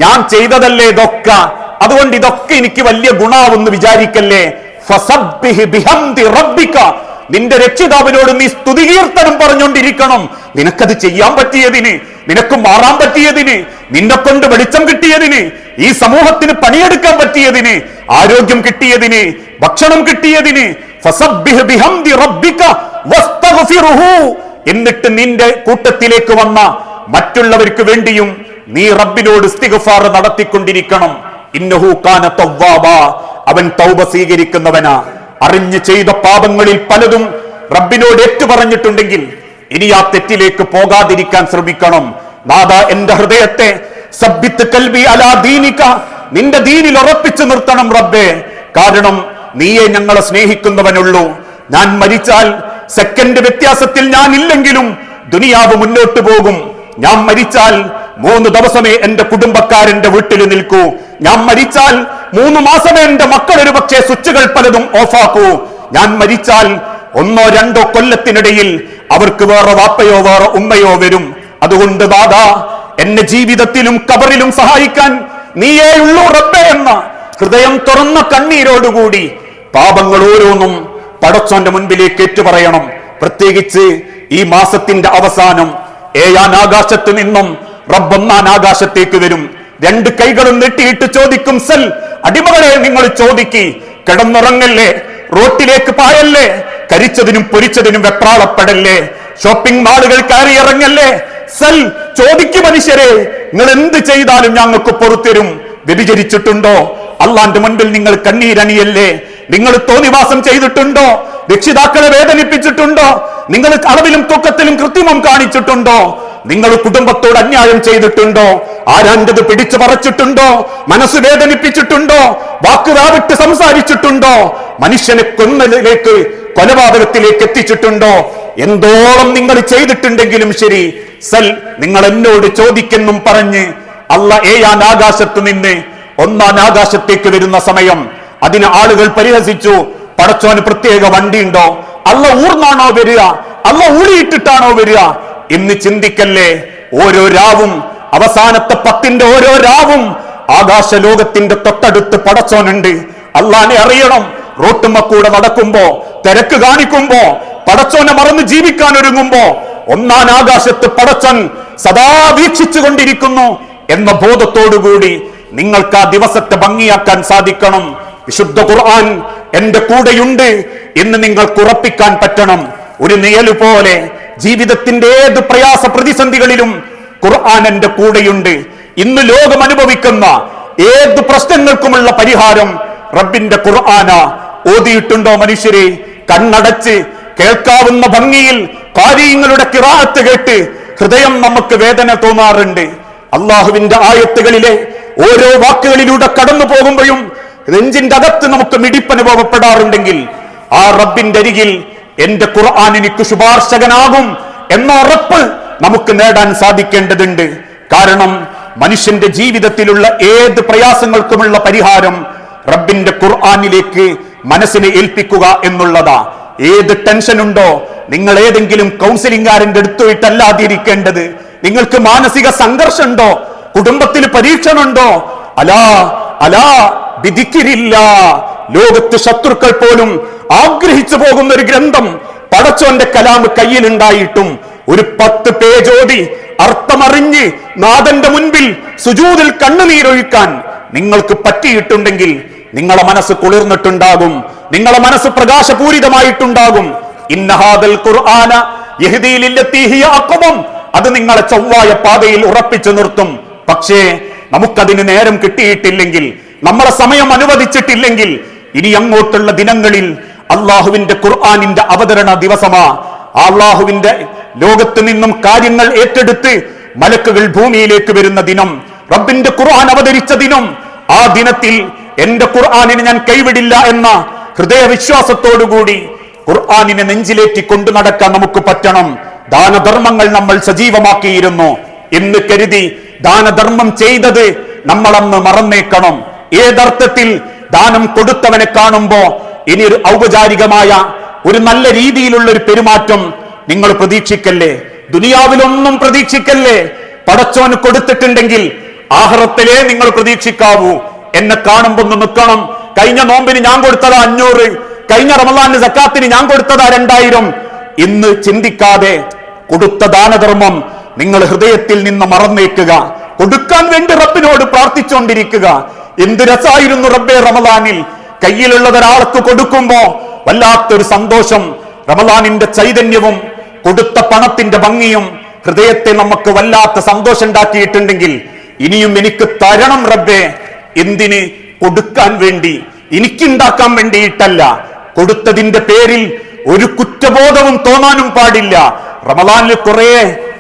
ഞാൻ ചെയ്തതല്ലേ ഇതൊക്കെ, അതുകൊണ്ട് ഇതൊക്കെ എനിക്ക് വലിയ ഗുണാവെന്ന് വിചാരിക്കല്ലേ. ഫസബ്ബിഹ് ബിഹംദി റബ്ബിക, നിന്റെ രക്ഷിതാവിനോട് നീ സ്തുതികീർത്തനം പറഞ്ഞുകൊണ്ടിരിക്കണം. നിനക്കത് ചെയ്യാൻ പറ്റിയതിന്, നിനക്ക് മാറാൻ പറ്റിയതിന്, നിന്നെ കൊണ്ട് വെളിച്ചം കിട്ടിയതിന്, ഈ സമൂഹത്തിന് പണിയെടുക്കാൻ പറ്റിയതിന്, ആരോഗ്യം കിട്ടിയതിന്, ഭക്ഷണം കിട്ടിയതിന്. ഫസബ്ബിഹ് ബിഹംദി റബ്ബിക വസ്തഗ്ഫിറുഹു, എന്നിട്ട് നിന്റെ കൂട്ടത്തിലേക്ക് വന്ന മറ്റുള്ളവർക്ക് വേണ്ടിയും നീ റബ്ബിനോട് ഇസ്തിഗ്ഫാർ നടത്തിക്കൊണ്ടിരിക്കണം. ഇന്നഹു കാന തവ്വാബാ, അവൻ തൗബ സ്വീകരിക്കുന്നവനാ. അറിഞ്ഞു ചെയ്ത പാപങ്ങളിൽ പലതും റബ്ബിനോട് ഏറ്റുപറഞ്ഞിട്ടുണ്ടെങ്കിൽ ഇനി ആ തെറ്റിലേക്ക് പോകാതിരിക്കാൻ ശ്രമിക്കണം. നാദാ, എന്റെ ഹൃദയത്തെ സബ്ബിത്ത് കൽബി അലാ ദീനിക, നിന്റെ ദീനിൽ ഉറപ്പിച്ചു നിർത്തണം റബ്ബേ. കാരണം നീയെ ഞങ്ങളെ സ്നേഹിക്കുന്നവനുള്ളൂ. ഞാൻ മരിച്ചാൽ സെക്കൻഡ് വ്യത്യാസത്തിൽ ഞാൻ ഇല്ലെങ്കിലും ദുനിയാവ് മുന്നോട്ട് പോകും. ഞാൻ മരിച്ചാൽ 3 ദിവസമേ എന്റെ കുടുംബക്കാരന്റെ വീട്ടിൽ നിൽക്കൂ. ഞാൻ മരിച്ചാൽ 3 മാസമേ എന്റെ മക്കൾ ഒരു പക്ഷേ സ്വിച്ചുകൾ പലതും ഓഫാക്കൂ. ഞാൻ മരിച്ചാൽ 1-2 കൊല്ലത്തിനിടയിൽ അവർക്ക് വേറെ വാപ്പയോ വേറെ ഉമ്മയോ വരും. അതുകൊണ്ട് ദാദാ, എന്നെ ജീവിതത്തിലും കബറിലും സഹായിക്കാൻ നീയേ ഉള്ളൂ റബ്ബേ എന്ന ഹൃദയം തുറന്ന കണ്ണീരോടുകൂടി പാപങ്ങൾ ഓരോന്നും പടച്ചോന്റെ മുൻപിലേക്ക് ഏറ്റുപറയണം. പ്രത്യേകിച്ച് ഈ മാസത്തിന്റെ അവസാനം 7-ാം ആകാശത്ത് നിന്നും റബ്ബ് 1-ാം ആകാശത്തേക്ക് വരും. 2 കൈകളും നെട്ടിയിട്ട് ചോദിക്കും, സൽ, അടിമകളെ നിങ്ങൾ ചോദിക്കി, കിടന്നുറങ്ങല്ലേ, റോട്ടിലേക്ക് പായല്ലേ, കരിച്ചതിനും പൊരിച്ചതിനും വെപ്രാളപ്പെടല്ലേ, ഷോപ്പിംഗ് മാളുകൾ കയറി ഇറങ്ങല്ലേ. സൽ, ചോദിക്കു മനുഷ്യരെ, നിങ്ങൾ എന്ത് ചെയ്താലും ഞങ്ങൾക്ക് പൊറുത്തരും. വ്യഭിചരിച്ചിട്ടുണ്ടോ? അള്ളാന്റെ മുൻപിൽ നിങ്ങൾ കണ്ണീരണിയല്ലേ? നിങ്ങൾ തോന്നിവാസം ചെയ്തിട്ടുണ്ടോ? രക്ഷിതാക്കളെ വേദനിപ്പിച്ചിട്ടുണ്ടോ? നിങ്ങൾ അളവിലും തൂക്കത്തിലും കൃത്രിമം കാണിച്ചിട്ടുണ്ടോ? നിങ്ങൾ കുടുംബത്തോട് അന്യായം ചെയ്തിട്ടുണ്ടോ? ആരാന്റത് പിടിച്ചു പറിച്ചിട്ടുണ്ടോ? മനസ്സ് വേദനിപ്പിച്ചിട്ടുണ്ടോ? വാക്കുവാവിട്ട് സംസാരിച്ചിട്ടുണ്ടോ? മനുഷ്യനെ കൊന്നതിലേക്ക്, കൊലപാതകത്തിലേക്ക് എത്തിച്ചിട്ടുണ്ടോ? എന്തോളം നിങ്ങൾ ചെയ്തിട്ടുണ്ടെങ്കിലും ശരി, സൽ, നിങ്ങൾ എന്നോട് ചോദിക്കെന്നും പറഞ്ഞ് അല്ല 7-ാം ആകാശത്ത് നിന്ന് 1-ാം ആകാശത്തേക്ക് വരുന്ന സമയം അതിന് ആളുകൾ പരിഹസിച്ചു. പടച്ചോന് പ്രത്യേക വണ്ടിയുണ്ടോ? അല്ല ഊർന്നാണോ വരിക? അല്ല ഊളിയിട്ടിട്ടാണോ വരിക എന്ന് ചിന്തിക്കല്ലേ. ഓരോ രാവും, അവസാനത്തെ 10ന്റെ ഓരോ രാവും ആകാശ ലോകത്തിന്റെ തൊട്ടടുത്ത് പടച്ചോനുണ്ട്. അള്ളാനെ അറിയണം. റോട്ടുമ്മക്കൂടെ നടക്കുമ്പോ, തിരക്ക് കാണിക്കുമ്പോ, പടച്ചോനെ മറന്ന് ജീവിക്കാൻ ഒരുങ്ങുമ്പോ 1-ാം ആകാശത്ത് പടച്ചോൻ സദാ വീക്ഷിച്ചു കൊണ്ടിരിക്കുന്നു എന്ന ബോധത്തോടുകൂടി നിങ്ങൾക്ക് ആ ദിവസത്തെ ഭംഗിയാക്കാൻ സാധിക്കണം. വിശുദ്ധ ഖുർആൻ എന്റെ കൂടെയുണ്ട് എന്ന് നിങ്ങൾക്ക് ഉറപ്പിക്കാൻ പറ്റണം. ഒരു നിഴല് പോലെ ജീവിതത്തിന്റെ ഏത് പ്രയാസ പ്രതിസന്ധികളിലും ഖുർആൻ എന്റെ കൂടെയുണ്ട്. ഇന്ന് ലോകം അനുഭവിക്കുന്ന ഏത് പ്രശ്നങ്ങൾക്കുമുള്ള പരിഹാരം റബ്ബിന്റെ ഖുർആന. ഓതിയിട്ടുണ്ടോ മനുഷ്യരെ? കണ്ണടച്ച് കേൾക്കാവുന്ന ഭംഗിയിൽ കാര്യങ്ങളുടെ ഖിറാഅത്ത് കേട്ട് ഹൃദയം നമുക്ക് വേദന തോന്നാറുണ്ട്. അള്ളാഹുവിന്റെ ആയത്തുകളിലെ ഓരോ വാക്കുകളിലൂടെ കടന്നു പോകുമ്പോഴും നെഞ്ചിന്റെ അകത്ത് നമുക്ക് മിടിപ്പനുഭവപ്പെടാറുണ്ടെങ്കിൽ ആ റബ്ബിന്റെ അരികിൽ എന്റെ ഖുർആൻ എനിക്ക് ശുപാർശകനാകും എന്ന ഉറപ്പ് നമുക്ക് നേടാൻ സാധിക്കേണ്ടതുണ്ട്. കാരണം മനുഷ്യന്റെ ജീവിതത്തിലുള്ള ഏത് പ്രയാസങ്ങൾക്കുമുള്ള പരിഹാരം റബ്ബിന്റെ ഖുർആനിലേക്ക് മനസ്സിനെ ഏൽപ്പിക്കുക എന്നുള്ളതാ. ഏത് ടെൻഷൻ ഉണ്ടോ, നിങ്ങൾ ഏതെങ്കിലും കൗൺസിലിംഗുകാരന്റെ അടുത്തുപോയിട്ടല്ലാതിരിക്കേണ്ടത്. നിങ്ങൾക്ക് മാനസിക സംഘർഷം ഉണ്ടോ, കുടുംബത്തിൽ പരീക്ഷണമുണ്ടോ, അലാ വിധിക്കില്ല. ലോകത്ത് ശത്രുക്കൾ പോലും ആഗ്രഹിച്ചു പോകുന്ന ഒരു ഗ്രന്ഥം പടച്ചോന്റെ കലാം കയ്യിലുണ്ടായിട്ടും ഒരു 10 പേജ് ഓതി അർത്ഥമറിഞ്ഞ് നാഥന്റെ മുൻപിൽ സുജൂദിൽ കണ്ണുനീരൊഴുക്കാൻ നിങ്ങൾക്ക് പറ്റിയിട്ടുണ്ടെങ്കിൽ നിങ്ങളെ മനസ്സ് കുളിർന്നിട്ടുണ്ടാകും, നിങ്ങളെ മനസ്സ് പ്രകാശപൂരിതമായിട്ടുണ്ടാകും. ഇന്നഹാദൽ ഖുർആന യഹ്ദീ ലില്ലതീ ഹിയ അഖ്വം, അത് നിങ്ങളെ ചൊവ്വായ പാതയിൽ ഉറപ്പിച്ചു നിർത്തും. പക്ഷേ നമുക്കതിന് നേരം കിട്ടിയിട്ടില്ലെങ്കിൽ, നമ്മളെ സമയം അനുവദിച്ചിട്ടില്ലെങ്കിൽ, ഇനി അങ്ങോട്ടുള്ള ദിനങ്ങളിൽ അള്ളാഹുവിന്റെ ഖുർആനിന്റെ അവതരണ ദിവസമാ. അള്ളാഹുവിന്റെ ലോകത്ത് നിന്നും കാര്യങ്ങൾ ഏറ്റെടുത്ത് മലക്കുകൾ ഭൂമിയിലേക്ക് വരുന്ന ദിനം, റബ്ബിന്റെ ഖുർആൻ അവതരിച്ച ദിനം. ആ ദിനത്തിൽ എന്റെ ഖുർആനിനെ ഞാൻ കൈവിടില്ല എന്ന ഹൃദയവിശ്വാസത്തോടുകൂടി ഖുർആനിനെ നെഞ്ചിലേറ്റി കൊണ്ടു നടക്കാൻ നമുക്ക് പറ്റണം. ദാനധർമ്മങ്ങൾ നമ്മൾ സജീവമാക്കിയിരുന്നു എന്ന് കരുതി ദാനധർമ്മം ചെയ്തത് നമ്മളന്ന് മറന്നേക്കണം. ഏതർത്ഥത്തിൽ ദാനം കൊടുത്തവനെ കാണുമ്പോ ഇനി ഒരു ഔപചാരികമായ ഒരു നല്ല രീതിയിലുള്ള ഒരു പെരുമാറ്റം നിങ്ങൾ പ്രതീക്ഷിക്കല്ലേ. ദുനിയാവിലൊന്നും പ്രതീക്ഷിക്കല്ലേ. പടച്ചോന് കൊടുത്തിട്ടുണ്ടെങ്കിൽ ആഖിറത്തിലേ നിങ്ങൾ പ്രതീക്ഷിക്കാവൂ. എന്നെ കാണുമ്പോ ഒന്ന് നിൽക്കണം. കഴിഞ്ഞ നോമ്പിന് ഞാൻ കൊടുത്തതാ 500, കഴിഞ്ഞ റമളാനിന് സക്കാത്തിന് ഞാൻ കൊടുത്തതാ 2000 എന്ന് ചിന്തിക്കാതെ കൊടുത്ത ദാനധർമ്മം നിങ്ങൾ ഹൃദയത്തിൽ നിന്ന് മറന്നേക്കുക. കൊടുക്കാൻ വേണ്ടി റബ്ബിനോട് പ്രാർത്ഥിച്ചുകൊണ്ടിരിക്കുക. എന്ത് രസായിരുന്നു റബ്ബേ റമളാനിൽ കയ്യിലുള്ളത് ഒരാൾക്ക് കൊടുക്കുമ്പോ വല്ലാത്തൊരു സന്തോഷം. റമളാനിന്റെ ചൈതന്യവും കൊടുത്ത പണത്തിന്റെ ഭംഗിയും ഹൃദയത്തെ നമുക്ക് വല്ലാത്ത സന്തോഷം ഉണ്ടാക്കിയിട്ടുണ്ടെങ്കിൽ ഇനിയും എനിക്ക് തരണം റബ്ബേ. എന്തിന്? കൊടുക്കാൻ വേണ്ടി, എനിക്കുണ്ടാക്കാൻ വേണ്ടിയിട്ടല്ല. കൊടുത്തതിന്റെ പേരിൽ ഒരു കുറ്റബോധവും തോന്നാനും പാടില്ല. റമളാനിൽ കുറെ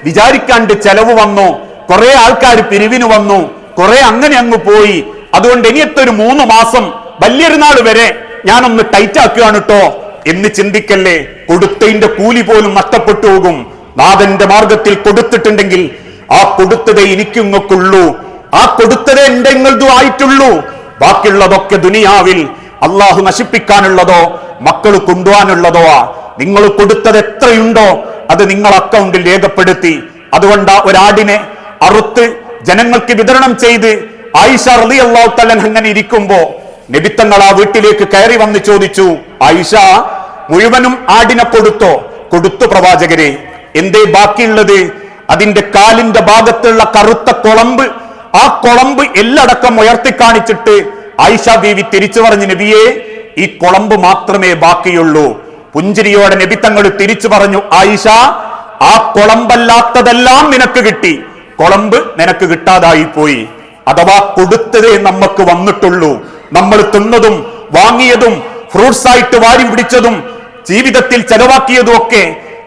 വിചാരിക്കാണ്ട് ചെലവ് വന്നു, കുറെ ആൾക്കാർ പിരിവിന് വന്നു, കുറെ അങ്ങനെ അങ്ങ് പോയി. അതുകൊണ്ട് ഇനിയത്തൊരു 3 മാസം വലിയൊരുനാൾ വരെ ഞാനൊന്ന് ടൈറ്റ് ആക്കുകയാണ് കേട്ടോ എന്ന് ചിന്തിക്കല്ലേ. കൊടുത്തതിന്റെ കൂലി പോലും നഷ്ടപ്പെട്ടു പോകും. നാഥന്റെ മാർഗത്തിൽ കൊടുത്തിട്ടുണ്ടെങ്കിൽ ആ കൊടുത്തതേ എനിക്കിങ്ങൾക്കുള്ളൂ, ആ കൊടുത്തതേ എന്റെ ഇങ്ങൾതും ആയിട്ടുള്ളൂ. ബാക്കിയുള്ളതൊക്കെ ദുനിയാവിൽ അള്ളാഹു നശിപ്പിക്കാനുള്ളതോ മക്കൾ കൊണ്ടുപോകാനുള്ളതോ. നിങ്ങൾ കൊടുത്തത് എത്രയുണ്ടോ അത് നിങ്ങൾ അക്കൗണ്ടിൽ രേഖപ്പെടുത്തി. അതുകൊണ്ടാ ഒരാടിനെ അറുത്ത് ജനങ്ങൾക്ക് വിതരണം ചെയ്ത് ആയിഷ റളിയല്ലാഹു തആല അങ്ങനെ ഇരിക്കുമ്പോ നബിത്തങ്ങൾ ആ വീട്ടിലേക്ക് കയറി വന്ന് ചോദിച്ചു, ആയിഷ മുഴുവനും ആടിനെ കൊടുത്തോ? കൊടുത്തു പ്രവാചകരെ. എന്തേ ബാക്കിയുള്ളത്? അതിന്റെ കാലിന്റെ ഭാഗത്തുള്ള കറുത്ത കുളമ്പ്, ആ കുളമ്പ് എല്ലടക്കം ഉയർത്തി കാണിച്ചിട്ട് ആയിഷ ബീവി തിരിച്ചു പറഞ്ഞു, നബിയെ ഈ കുളമ്പ് മാത്രമേ ബാക്കിയുള്ളൂ. പുഞ്ചിരിയോടെ നബിത്തങ്ങൾ തിരിച്ചു പറഞ്ഞു, ആയിഷ ആ കുളമ്പല്ലാത്തതെല്ലാം നിനക്ക് കിട്ടി, കുളമ്പ് നിനക്ക് കിട്ടാതായി പോയി. അഥവാ കൊടുത്തതേ നമുക്ക് വന്നിട്ടുള്ളൂ. നമ്മൾ തിന്നതും വാങ്ങിയതും ഫ്രൂട്ട്സ് ആയിട്ട് വാരി പിടിച്ചതും ജീവിതത്തിൽ ചെലവാക്കിയതും ഒക്കെ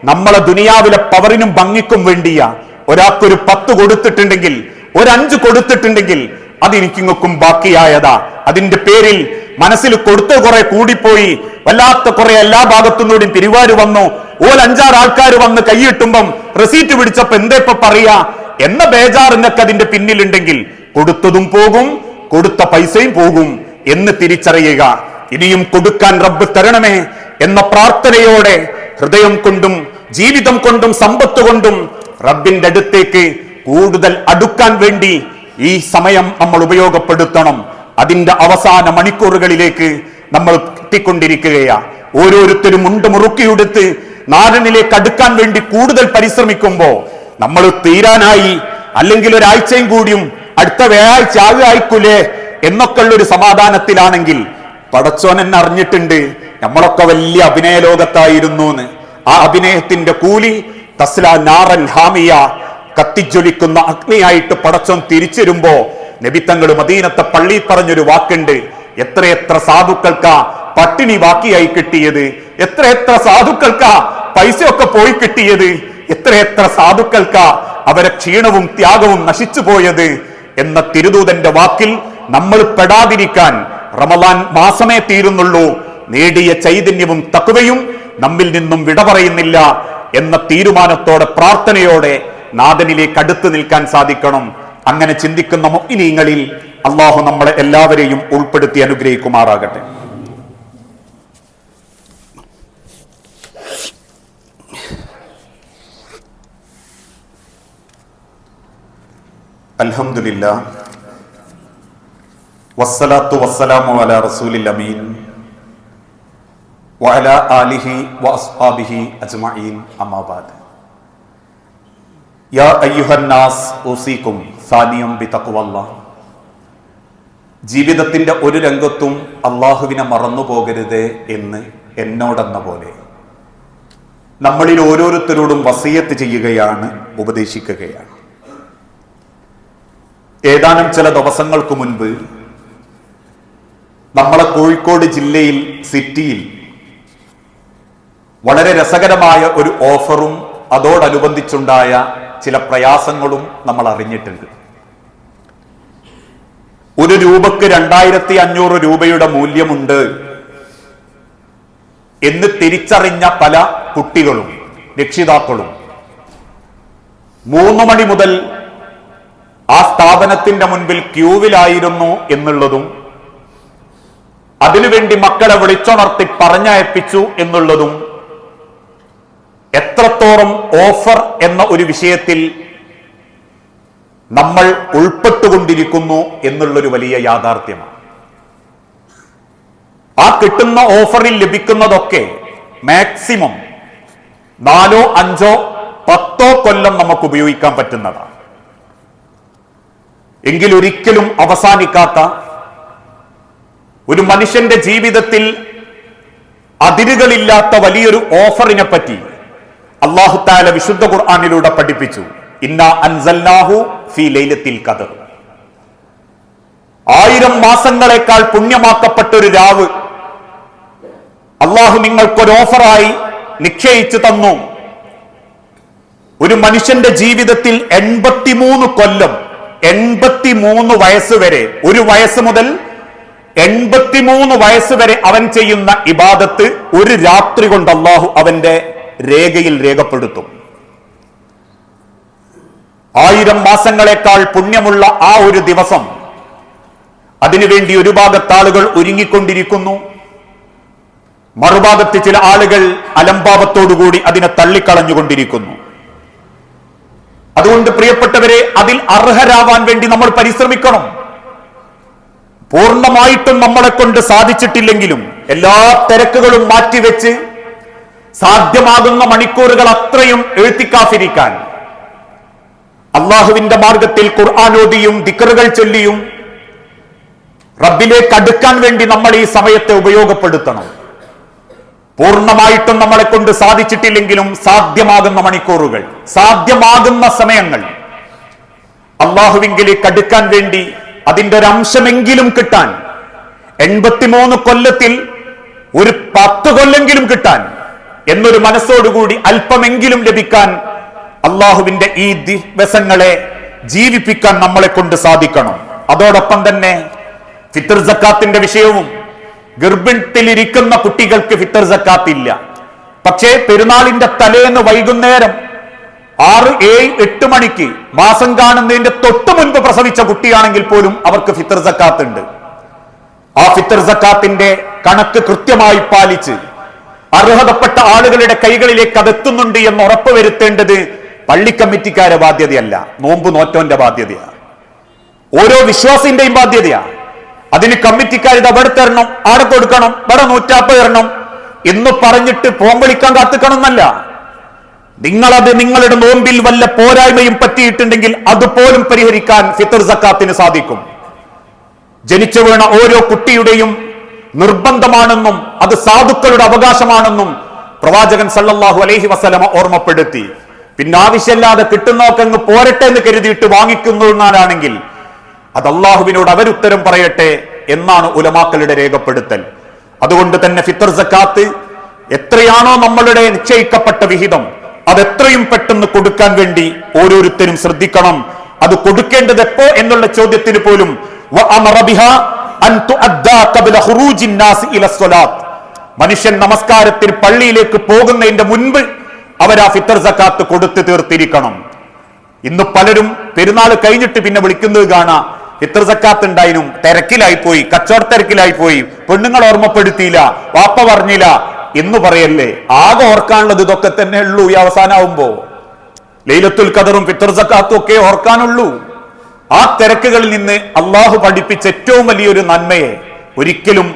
നമ്മളെ ദുനിയാവിലെ പവറിനും ഭംഗിക്കും വേണ്ടിയാ. ഒരാൾക്കൊരു 10 കൊടുത്തിട്ടുണ്ടെങ്കിൽ, ഒരു 5 കൊടുത്തിട്ടുണ്ടെങ്കിൽ അത് എനിക്കിങ്ങൾക്കും ബാക്കിയായതാ. അതിന്റെ പേരിൽ മനസ്സിൽ കൊടുത്ത കുറെ കൂടിപ്പോയി, വല്ലാത്ത കുറെ എല്ലാ ഭാഗത്തുനിന്നൂടെയും പിരിവാര് വന്നു. 5-6 ആൾക്കാർ വന്ന് കൈയിട്ടുമ്പം റെസീറ്റ് പിടിച്ചപ്പോ എന്തേപ്പ പറയാ എന്ന ബേജാറിനൊക്കെ അതിന്റെ പിന്നിലുണ്ടെങ്കിൽ കൊടുത്തതും പോകും, കൊടുത്ത പൈസയും പോകും എന്ന് തിരിച്ചറിയുക. ഇനിയും കൊടുക്കാൻ റബ്ബ് തരണമേ എന്ന പ്രാർത്ഥനയോടെ ഹൃദയം കൊണ്ടും ജീവിതം കൊണ്ടും സമ്പത്ത് കൊണ്ടും റബ്ബിന്റെ അടുത്തേക്ക് കൂടുതൽ അടുക്കാൻ വേണ്ടി ഈ സമയം നമ്മൾ ഉപയോഗപ്പെടുത്തണം. അതിന്റെ അവസാന മണിക്കൂറുകളിലേക്ക് നമ്മൾ എത്തിക്കൊണ്ടിരിക്കുകയാ. ഓരോരുത്തരും മുണ്ട് മുറുക്കിയെടുത്ത് നാരനിലേക്ക് അടുക്കാൻ വേണ്ടി കൂടുതൽ പരിശ്രമിക്കുമ്പോ നമ്മൾ തീരാനായി, അല്ലെങ്കിൽ ഒരാഴ്ചയും കൂടിയും അടുത്ത വ്യാഴാഴ്ച ആയിക്കൂലേ എന്നൊക്കെ ഉള്ളൊരു സമാധാനത്തിലാണെങ്കിൽ പടച്ചോൻ എന്നെ അറിഞ്ഞിട്ടുണ്ട്, നമ്മളൊക്കെ വലിയ അഭിനയ ലോകത്തായിരുന്നു എന്ന്. ആ അഭിനയത്തിന്റെ കൂലി തസ്ലാ നാറൻ ഹാമിയ, കത്തിജ്വലിക്കുന്ന അഗ്നിയായിട്ട് പടച്ചോൻ തിരിച്ചിരുമ്പോ നബിത്തങ്ങൾ മദീനത്തെ പള്ളിയിൽ പറഞ്ഞൊരു വാക്കുണ്ട്, എത്രയെത്ര സാധുക്കൾക്കാ പട്ടിണി ബാക്കിയായി കിട്ടിയത്, എത്രയെത്ര സാധുക്കൾക്കാ പൈസയൊക്കെ പോയി കിട്ടിയത്, എത്രയെത്ര സാധുക്കൾക്കാ അവരെ ക്ഷീണവും ത്യാഗവും നശിച്ചു പോയത് എന്ന തിരുദൂതന്റെ വാക്കിൽ നമ്മൾ പെടാതിരിക്കാൻ റമദാൻ മാസമേ തീരുന്നുള്ളൂ, നേടിയ ചൈതന്യവും തഖ്വയും നമ്മിൽ നിന്നും വിട പറയുന്നില്ല എന്ന തീരുമാനത്തോടെ പ്രാർത്ഥനയോടെ നാഥനിലേക്ക് അടുത്ത് നിൽക്കാൻ സാധിക്കണം. അങ്ങനെ ചിന്തിക്കുന്ന മുഅ്മിനീങ്ങളിൽ അള്ളാഹു നമ്മളെ എല്ലാവരെയും ഉൾപ്പെടുത്തി അനുഗ്രഹിക്കുമാറാകട്ടെ. അൽഹംദുലില്ലാഹ് വസ്സലാത്തു വസ്സലാമു അലാ റസൂലിൽ അമീൻ വഅലാ ആലിഹി വഅസ്ഹാബിഹി അജ്മഈൻ അമ്മാ ബഅദ്. യാ അയ്യുഹന്നാസ് ഊസീകും സാനിയം ബിതഖ്വല്ലാഹ്. ജീവിതത്തിന്റെ ഒരു രംഗത്തും അള്ളാഹുവിനെ മറന്നു പോകരുത് എന്ന് എന്നോടെന്ന പോലെ നമ്മളിൽ ഓരോരുത്തരോടും വസിയത്ത് ചെയ്യുകയാണ്, ഉപദേശിക്കുകയാണ്. ഏതാനും ചില ദിവസങ്ങൾക്ക് മുൻപ് നമ്മളെ കോഴിക്കോട് ജില്ലയിൽ സിറ്റിയിൽ വളരെ രസകരമായ ഒരു ഓഫറും അതോടനുബന്ധിച്ചുണ്ടായ ചില പ്രയാസങ്ങളും നമ്മൾ അറിഞ്ഞിട്ടുണ്ട്. ഒരു രൂപക്ക് 2500 രൂപയുടെ മൂല്യമുണ്ട് എന്ന് തിരിച്ചറിഞ്ഞ പല കുട്ടികളും രക്ഷിതാക്കളും 3 മണി മുതൽ ആ സ്ഥാപനത്തിന്റെ മുൻപിൽ ക്യൂവിലായിരുന്നു എന്നുള്ളതും അതിനുവേണ്ടി മക്കളെ വിളിച്ചുണർത്തി പറഞ്ഞയപ്പിച്ചു എന്നുള്ളതും എത്രത്തോളം ഓഫർ എന്ന ഒരു വിഷയത്തിൽ നമ്മൾ ഉൾപ്പെട്ടുകൊണ്ടിരിക്കുന്നു എന്നുള്ളൊരു വലിയ യാഥാർത്ഥ്യമാണ്. ആ കിട്ടുന്ന ഓഫറിൽ ലഭിക്കുന്നതൊക്കെ മാക്സിമം 4, 5, 10 കൊല്ലം നമുക്ക് ഉപയോഗിക്കാൻ പറ്റുന്നതാണ്. എങ്കിലൊരിക്കലും അവസാനിക്കാത്ത ഒരു മനുഷ്യന്റെ ജീവിതത്തിൽ അതിരുകളില്ലാത്ത വലിയൊരു ഓഫറിനെ പറ്റി അല്ലാഹു തആല വിശുദ്ധ ഖുർആനിലൂടെ പഠിപ്പിച്ചു. ഇന്നാ അൻസൽനാഹു ഫീ ലൈലത്തിൽ ഖദർ. 1000 മാസങ്ങളെക്കാൾ പുണ്യമാക്കപ്പെട്ട ഒരു രാവ് അള്ളാഹു നിങ്ങൾക്കൊരു ഓഫറായി നിശ്ചയിച്ചു തന്നു. ഒരു മനുഷ്യന്റെ ജീവിതത്തിൽ 83 കൊല്ലം, 83 വയസ്സ് വരെ, 1 വയസ്സ് മുതൽ 83 വയസ്സ് വരെ അവൻ ചെയ്യുന്ന ഇബാദത്ത് ഒരു രാത്രി കൊണ്ട് അള്ളാഹു അവന്റെ രേഖയിൽ രേഖപ്പെടുത്തും. 1000 മാസങ്ങളെക്കാൾ പുണ്യമുള്ള ആ ഒരു ദിവസം, അതിനുവേണ്ടി ഒരു ഭാഗത്ത് ആളുകൾ ഒരുങ്ങിക്കൊണ്ടിരിക്കുന്നു, മറുഭാഗത്ത് ചില ആളുകൾ അലംഭാവത്തോടുകൂടി അതിനെ തള്ളിക്കളഞ്ഞുകൊണ്ടിരിക്കുന്നു. അതുകൊണ്ട് പ്രിയപ്പെട്ടവരെ, അതിൽ അർഹരാവാൻ വേണ്ടി നമ്മൾ പരിശ്രമിക്കണം. പൂർണ്ണമായിട്ടും നമ്മളെ കൊണ്ട് സാധിച്ചിട്ടില്ലെങ്കിലും എല്ലാ തിരക്കുകളും മാറ്റിവെച്ച് സാധ്യമാകുന്ന മണിക്കൂറുകൾ അത്രയും എഴുത്തിക്കാഫിരിക്കാൻ, അള്ളാഹുവിന്റെ മാർഗത്തിൽ ഖുർആനോദിയും ദിക്റുകൾ ചൊല്ലിയും റബ്ബിലേക്ക് അടുക്കാൻ വേണ്ടി നമ്മൾ ഈ സമയത്തെ ഉപയോഗപ്പെടുത്തണം. പൂർണ്ണമായിട്ടും നമ്മളെ കൊണ്ട് സാധിച്ചിട്ടില്ലെങ്കിലും സാധ്യമാകുന്ന മണിക്കൂറുകൾ, സാധ്യമാകുന്ന സമയങ്ങൾ അള്ളാഹുവിങ്കിലേക്ക് അടുക്കാൻ വേണ്ടി അതിന്റെ ഒരു അംശമെങ്കിലും കിട്ടാൻ, 83 കൊല്ലത്തിൽ ഒരു 10 കൊല്ലെങ്കിലും കിട്ടാൻ എന്നൊരു മനസ്സോടുകൂടി അല്പമെങ്കിലും ലഭിക്കാൻ അള്ളാഹുവിന്റെ ഈ ദിവസങ്ങളെ ജീവിപ്പിക്കാൻ നമ്മളെ കൊണ്ട് സാധിക്കണം. അതോടൊപ്പം തന്നെ ഫിത്ർ സക്കാത്തിന്റെ വിഷയവും, ഗർഭിണിയിലിരിക്കുന്ന കുട്ടികൾക്ക് ഫിത്ർ സക്കാത്ത് ഇല്ല. പക്ഷേ പെരുന്നാളിന്റെ തലേന്ന് വൈകുന്നേരം 6, 7, 8 മണിക്ക് മാസം കാണുന്നതിന്റെ തൊട്ടു മുൻപ് പ്രസവിച്ച കുട്ടിയാണെങ്കിൽ പോലും അവർക്ക് ഫിത്ർ സക്കാത്ത് ഉണ്ട്. ആ ഫിത്ർ സക്കാത്തിന്റെ കണക്ക് കൃത്യമായി പാലിച്ച് അർഹതപ്പെട്ട ആളുകളുടെ കൈകളിലേക്ക് അതെത്തുന്നുണ്ട് എന്ന് ഉറപ്പുവരുത്തേണ്ടത് പള്ളി കമ്മിറ്റിക്കാരെ ബാധ്യതയല്ല, നോമ്പ് നോറ്റോന്റെ ബാധ്യതയാണ്, ഓരോ വിശ്വാസിന്റെയും ബാധ്യതയാണ്. അതിന് കമ്മിറ്റിക്കാർ ഇത് അവിടെ തരണം, ആടെ കൊടുക്കണം, ഇവിടെ 150 തരണം എന്ന് പറഞ്ഞിട്ട് പോംവിളിക്കാൻ കാത്തുക്കണം എന്നല്ല. നിങ്ങളത് നിങ്ങളുടെ നോമ്പിൽ വല്ല പോരായ്മയും പറ്റിയിട്ടുണ്ടെങ്കിൽ അതുപോലും പരിഹരിക്കാൻ ഫിത്ർ സക്കാത്തിന് സാധിക്കും. ജനിച്ചു വീണ ഓരോ കുട്ടിയുടെയും നിർബന്ധമാണെന്നും അത് സാധുക്കളുടെ അവകാശമാണെന്നും പ്രവാചകൻ സല്ലല്ലാഹു അലൈഹി വസല്ലമ ഓർമ്മപ്പെടുത്തി. പിന്നെ ആവശ്യമില്ലാതെ കിട്ടുന്നതൊക്കെ അങ്ങ് പോരട്ടെ എന്ന് കരുതിയിട്ട് വാങ്ങിക്കുന്നതാണെങ്കിൽ അത് അള്ളാഹുവിനോട് അവരുത്തരം പറയട്ടെ എന്നാണ് ഉലമാക്കളുടെ രേഖപ്പെടുത്തൽ. അതുകൊണ്ട് തന്നെ ഫിത്ർ സക്കാത്ത് എത്രയാണോ നമ്മളുടെ നിശ്ചയിക്കപ്പെട്ട വിഹിതം അതെത്രയും പെട്ടെന്ന് കൊടുക്കാൻ വേണ്ടി ഓരോരുത്തരും ശ്രദ്ധിക്കണം. അത് കൊടുക്കേണ്ടത് എപ്പോ എന്നുള്ള ചോദ്യത്തിന് പോലും അൻ തുഅദ്ദാ ഖബ്ല ഖുറൂജിൻ നാസ് ഇല സ്വലാത്ത്. മനുഷ്യൻ നമസ്കാരത്തിന് പള്ളിയിലേക്ക് പോകുന്നതിന്റെ മുൻപ് അവർ ആ ഫിത്തർ സക്കാത്ത് കൊടുത്തു തീർത്തിരിക്കണം. ഇന്ന് പലരും പെരുന്നാൾ കഴിഞ്ഞിട്ട് പിന്നെ വിളിക്കുന്നത് കാണാം, ഫിത്തർ സക്കാത്ത് ഉണ്ടായിനും തിരക്കിലായിപ്പോയി, കച്ചവട തിരക്കിലായിപ്പോയി, പെണ്ണുങ്ങൾ ഓർമ്മപ്പെടുത്തിയില്ല, വാപ്പ പറഞ്ഞില്ല എന്ന് പറയല്ലേ. ആകെ ഓർക്കാനുള്ളത് ഇതൊക്കെ തന്നെ ഉള്ളൂ. ഈ അവസാനാവുമ്പോ ലൈലത്തുൽ ഖദറും ഫിത്തർ സക്കാത്തും ഒക്കെ ഓർക്കാനുള്ളൂ. ആ തിരക്കുകളിൽ നിന്ന് അള്ളാഹു പഠിപ്പിച്ച ഏറ്റവും വലിയൊരു നന്മയെ ഒരിക്കലും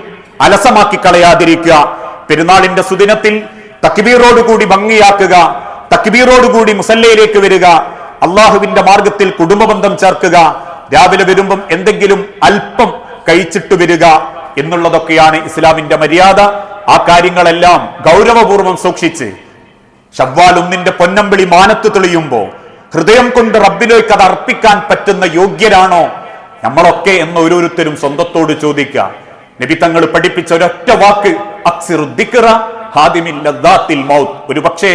അലസമാക്കി കളയാതിരിക്കുക. പെരുന്നാളിന്റെ സുദിനത്തിൽ തക്ബീറോടുകൂടി ഭംഗിയാക്കുക, തക്ബീറോടുകൂടി മുസല്ലയിലേക്ക് വരിക, അള്ളാഹുവിന്റെ മാർഗത്തിൽ കുടുംബബന്ധം ചേർക്കുക, രാവിലെ വരുമ്പം എന്തെങ്കിലും അല്പം കഴിച്ചിട്ട് വരിക എന്നുള്ളതൊക്കെയാണ് ഇസ്ലാമിന്റെ മര്യാദ. ആ കാര്യങ്ങളെല്ലാം ഗൗരവപൂർവ്വം സൂക്ഷിച്ച് ശവ്വാൽ 1 പൊന്നമ്പിളി മാനത്ത് തെളിയുമ്പോ ഹൃദയം കൊണ്ട് റബ്ബിലേക്ക് അത് അർപ്പിക്കാൻ പറ്റുന്ന യോഗ്യരാണോ നമ്മളൊക്കെ എന്ന് ഓരോരുത്തരും സ്വന്തത്തോട് ചോദിക്കുക. നബി തങ്ങൾ പഠിപ്പിച്ച ഒരൊറ്റ വാക്ക് ഒരു പക്ഷേ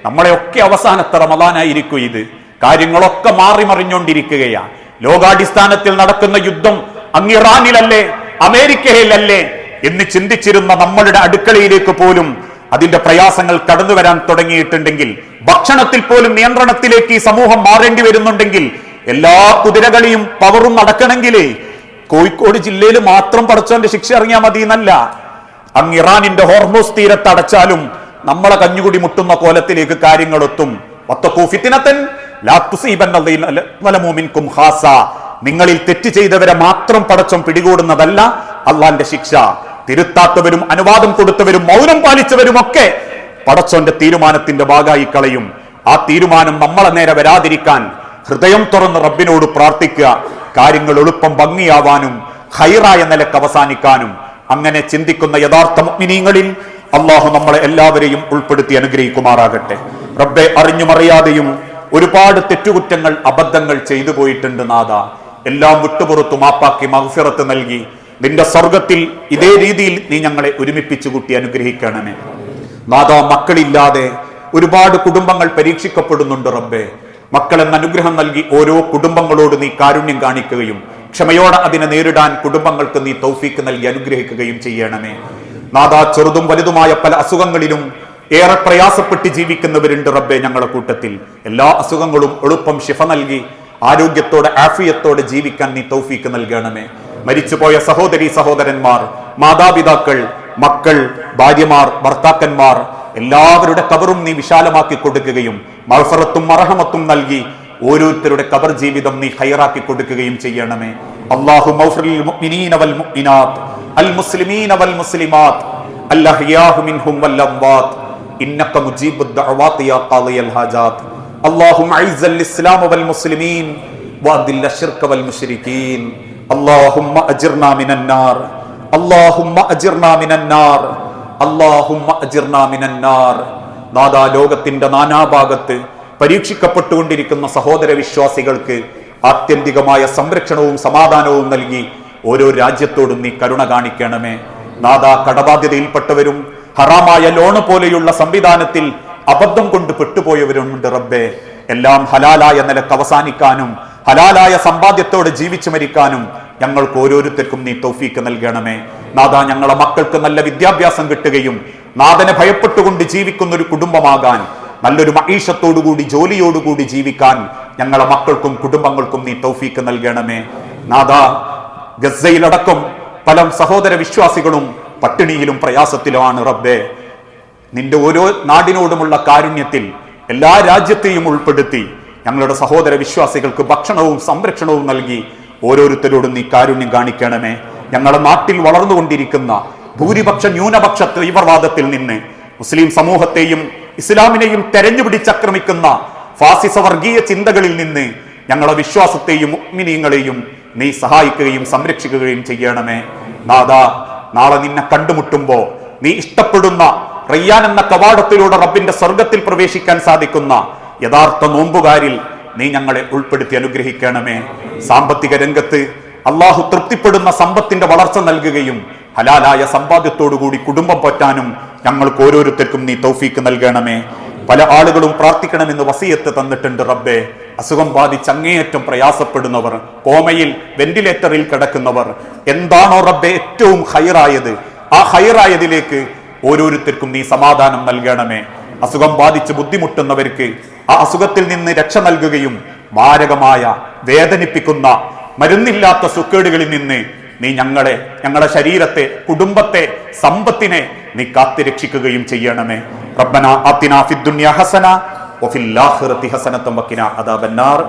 നമ്മളെയൊക്കെ അവസാനത്തെ റമദാനായിരിക്കും ഇത്. കാര്യങ്ങളൊക്കെ മാറി മറിഞ്ഞുകൊണ്ടിരിക്കുകയാണ്. ലോകാടിസ്ഥാനത്തിൽ നടക്കുന്ന യുദ്ധം അങ്ങ് ഇറാനിലല്ലേ, അമേരിക്കയിലല്ലേ എന്ന് ചിന്തിച്ചിരുന്ന നമ്മളുടെ അടുക്കളയിലേക്ക് പോലും അതിന്റെ പ്രയാസങ്ങൾ കടന്നു വരാൻ തുടങ്ങിയിട്ടുണ്ടെങ്കിൽ, ഭക്ഷണത്തിൽ പോലും നിയന്ത്രണത്തിലേക്ക് ഈ സമൂഹം മാറേണ്ടി വരുന്നുണ്ടെങ്കിൽ, എല്ലാ കുതിരകളിയും പവറും നടക്കണമെങ്കിലേ കോഴിക്കോട് ജില്ലയിൽ മാത്രം പടച്ചോന്റെ ശിക്ഷ ഇറങ്ങിയാൽ മതി എന്നല്ല. അങ്ങ് ഇറാനിന്റെ ഹോർമോസ് തീരത്ത് അടച്ചാലും നമ്മളെ കഞ്ഞുകുടി മുട്ടുന്ന കോലത്തിലേക്ക് കാര്യങ്ങൾ എത്തും. നിങ്ങളിൽ തെറ്റ് ചെയ്തവരെ മാത്രം പടച്ചോൻ പിടികൂടുന്നതല്ല അള്ളാന്റെ ശിക്ഷ. തിരുത്താത്തവരും അനുവാദം കൊടുത്തവരും മൗനം പാലിച്ചവരും ഒക്കെ പടച്ചോന്റെ തീരുമാനത്തിന്റെ ഭാഗമായി കളയും. ആ തീരുമാനം നമ്മളെ നേരെ വരാതിരിക്കാൻ ഹൃദയം തുറന്ന് റബ്ബിനോട് പ്രാർത്ഥിക്കുക. കാര്യങ്ങൾ എളുപ്പം ഭംഗിയാവാനും ഖൈറായ നിലക്ക് അവസാനിക്കാനും. അങ്ങനെ ചിന്തിക്കുന്ന യഥാർത്ഥ മുഅ്മിനീങ്ങളിൽ അള്ളാഹു നമ്മളെ എല്ലാവരെയും ഉൾപ്പെടുത്തി അനുഗ്രഹിക്കുമാറാകട്ടെ. റബ്ബെ, അറിഞ്ഞുമറിയാതെയും ഒരുപാട് തെറ്റുകുറ്റങ്ങൾ അബദ്ധങ്ങൾ ചെയ്തു പോയിട്ടുണ്ട് നാഥ. എല്ലാം വിട്ടുപുറത്തു മാപ്പാക്കി മഗ്ഫിറത്ത് നൽകി നിന്റെ സ്വർഗത്തിൽ ഇതേ രീതിയിൽ നീ ഞങ്ങളെ ഒരുമിപ്പിച്ചു കൂട്ടി അനുഗ്രഹിക്കണമേ നാഥ. മക്കളില്ലാതെ ഒരുപാട് കുടുംബങ്ങൾ പരീക്ഷിക്കപ്പെടുന്നുണ്ട് റബ്ബെ. മക്കളെന്ന അനുഗ്രഹം നൽകി ഓരോ കുടുംബങ്ങളോട് നീ കാരുണ്യം കാണിക്കുകയും ക്ഷമയോടെ അതിനെ നേരിടാൻ കുടുംബങ്ങൾക്ക് നീ തൗഫീക്ക് നൽകി അനുഗ്രഹിക്കുകയും ചെയ്യണമേ നാഥ. ചെറുതും വലുതുമായ പല അസുഖങ്ങളിലും ഏറെ പ്രയാസപ്പെട്ട് ജീവിക്കുന്നവരുണ്ട് റബ്ബെ ഞങ്ങളുടെ കൂട്ടത്തിൽ. എല്ലാ അസുഖങ്ങളും എളുപ്പം ശിഫ നൽകി ആരോഗ്യത്തോടെ ആഫിയത്തോടെ ജീവിക്കാൻ നീ തൗഫീക്ക് നൽകണമേ. മരിച്ചുപോയ സഹോദരി സഹോദരന്മാർ, മാതാപിതാക്കൾ, മക്കൾ, ഭാര്യമാർ, ഭർത്താക്കന്മാർ എല്ലാവരുടെ ഖബറും നീ വിശാലമാക്കി കൊടുക്കുകയും മഗ്ഫിറത്തും മർഹമത്തും നൽകി ഓരോരുത്തരുടെ ഖബർ ജീവിതം നീ ഖൈറാക്കി കൊടുക്കുകയും ചെയ്യണമേ. അല്ലാഹു മഗ്ഫിറിൽ മുഅ്മിനീന വൽ മുഅ്മിനാത്ത് അൽ മുസ്ലിമീന വൽ മുസ്ലിമാത്ത് അൽ അഹ്യാഹു മിൻഹും വൽ അംവാത്ത് ഇന്നക മുജീബുദ് ദഅവാതി യാ ഖാദിയൽ ഹാജാത്ത്. അല്ലാഹുമ്മ അഇസ്സൽ ഇസ്ലാമ വൽ മുസ്ലിമീൻ വഅദില്ല ശിർക വൽ മുശ്രികീൻ. അല്ലാഹുമ്മ അജിർനാ മിനൻ നാർ, അല്ലാഹുമ്മ അജിർനാ മിനൻ നാർ, അല്ലാഹുമ്മ അജിർനാ മിനൻ നാർ. നാദാ, ലോകത്തിന്റെ നാനാഭാഗത്ത് പരീക്ഷിക്കപ്പെട്ടുകൊണ്ടിരിക്കുന്ന സഹോദര വിശ്വാസികൾക്ക് ആത്യന്തികമായ സംരക്ഷണവും സമാധാനവും നൽകി ഓരോ രാജ്യത്തോടും നീ കരുണ കാണിക്കണമേ നാദാ. കടബാധ്യതയിൽപ്പെട്ടവരും ഹറാമായ ലോണ് പോലെയുള്ള സംവിധാനത്തിൽ അബദ്ധം കൊണ്ട് പെട്ടുപോയവരുണ്ട് റബ്ബേ. എല്ലാം ഹലാലായ നിലക്ക് അവസാനിക്കാനും ഹലാലായ സമ്പാദ്യത്തോടെ ജീവിച്ചു മരിക്കാനും ഞങ്ങൾക്ക് ഓരോരുത്തർക്കും നീ തൗഫീക്ക് നൽകണമേ നാദാ. ഞങ്ങളെ മക്കൾക്ക് നല്ല വിദ്യാഭ്യാസം കിട്ടുകയും നാഥനെ ഭയപ്പെട്ടുകൊണ്ട് ജീവിക്കുന്ന ഒരു കുടുംബമാകാൻ, നല്ലൊരു മഈഷത്തോടുകൂടി ജോലിയോടുകൂടി ജീവിക്കാൻ ഞങ്ങളെ മക്കൾക്കും കുടുംബങ്ങൾക്കും നീ തൗഫീക്ക് നൽകണമേ നാദാ. ഗസയിലടക്കം പല സഹോദര വിശ്വാസികളും പട്ടിണിയിലും പ്രയാസത്തിലുമാണ് റബ്ബേ. നിന്റെ ഓരോ നാടിനോടുമുള്ള കാരുണ്യത്തിൽ എല്ലാ രാജ്യത്തെയും ഉൾപ്പെടുത്തി ഞങ്ങളുടെ സഹോദര വിശ്വാസികൾക്ക് ഭക്ഷണവും സംരക്ഷണവും നൽകി ഓരോരുത്തരോടും നീ കാരുണ്യം കാണിക്കണമേ. ഞങ്ങളുടെ നാട്ടിൽ വളർന്നുകൊണ്ടിരിക്കുന്ന ഭൂരിപക്ഷ ന്യൂനപക്ഷ തീവ്രവാദത്തിൽ നിന്ന് മുസ്ലിം സമൂഹത്തെയും ഇസ്ലാമിനെയും തെരഞ്ഞുപിടിച്ചാക്രമിക്കുന്ന ഫാസിസ വർഗീയ ചിന്തകളിൽ നിന്ന് ഞങ്ങളുടെ വിശ്വാസത്തെയും മുഅ്മിനീങ്ങളെയും നീ സഹായിക്കുകയും സംരക്ഷിക്കുകയും ചെയ്യണമേ നാദാ. നാളെ നിന്നെ കണ്ടുമുട്ടുമ്പോ നീ ഇഷ്ടപ്പെടുന്ന റയ്യാൻ എന്ന കവാടത്തിലൂടെ റബ്ബിന്റെ സ്വർഗത്തിൽ പ്രവേശിക്കാൻ സാധിക്കുന്ന യഥാർത്ഥ നോമ്പുകാരിൽ നീ ഞങ്ങളെ ഉൾപ്പെടുത്തി അനുഗ്രഹിക്കണമേ. സാമ്പത്തിക രംഗത്ത് അള്ളാഹു തൃപ്തിപ്പെടുന്ന സമ്പത്തിന്റെ വളർച്ച നൽകുകയും ഹലാലായ സമ്പാദ്യത്തോടുകൂടി കുടുംബം പോറ്റാനും ഞങ്ങൾക്ക് ഓരോരുത്തർക്കും നീ തൗഫീക്ക് നൽകണമേ. പല ആളുകളും പ്രാർത്ഥിക്കണമെന്ന് വസിയത്ത് തന്നിട്ടുണ്ട് റബ്ബേ. അസുഖം ബാധിച്ച് അങ്ങേയറ്റം പ്രയാസപ്പെടുന്നവർ, കോമയിൽ വെന്റിലേറ്ററിൽ കിടക്കുന്നവർ, എന്താണോ റബ്ബെ ഏറ്റവും ഹൈറായത്, ആ ഹൈറായതിലേക്ക് ഓരോരുത്തർക്കും നീ സമാധാനം നൽകണമേ. അസുഖം ബാധിച്ച് ബുദ്ധിമുട്ടുന്നവർക്ക് ആ അസുഖത്തിൽ നിന്ന് രക്ഷ നൽകുകയും മാരകമായ വേദനിപ്പിക്കുന്ന മരുന്നില്ലാത്ത സുക്കേടുകളിൽ നിന്ന് നീ ഞങ്ങളുടെ ശരീരത്തെ, കുടുംബത്തെ, സമ്പത്തിനെ നീ കാത്തുരക്ഷിക്കുകയും ചെയ്യണമേ. റബ്ബന ആതിനാ ഫിദ്ദുനിയ ഹസന വഫിൽ ആഖിറതി ഹസനത വഖിനാ അദാബന്നാർ.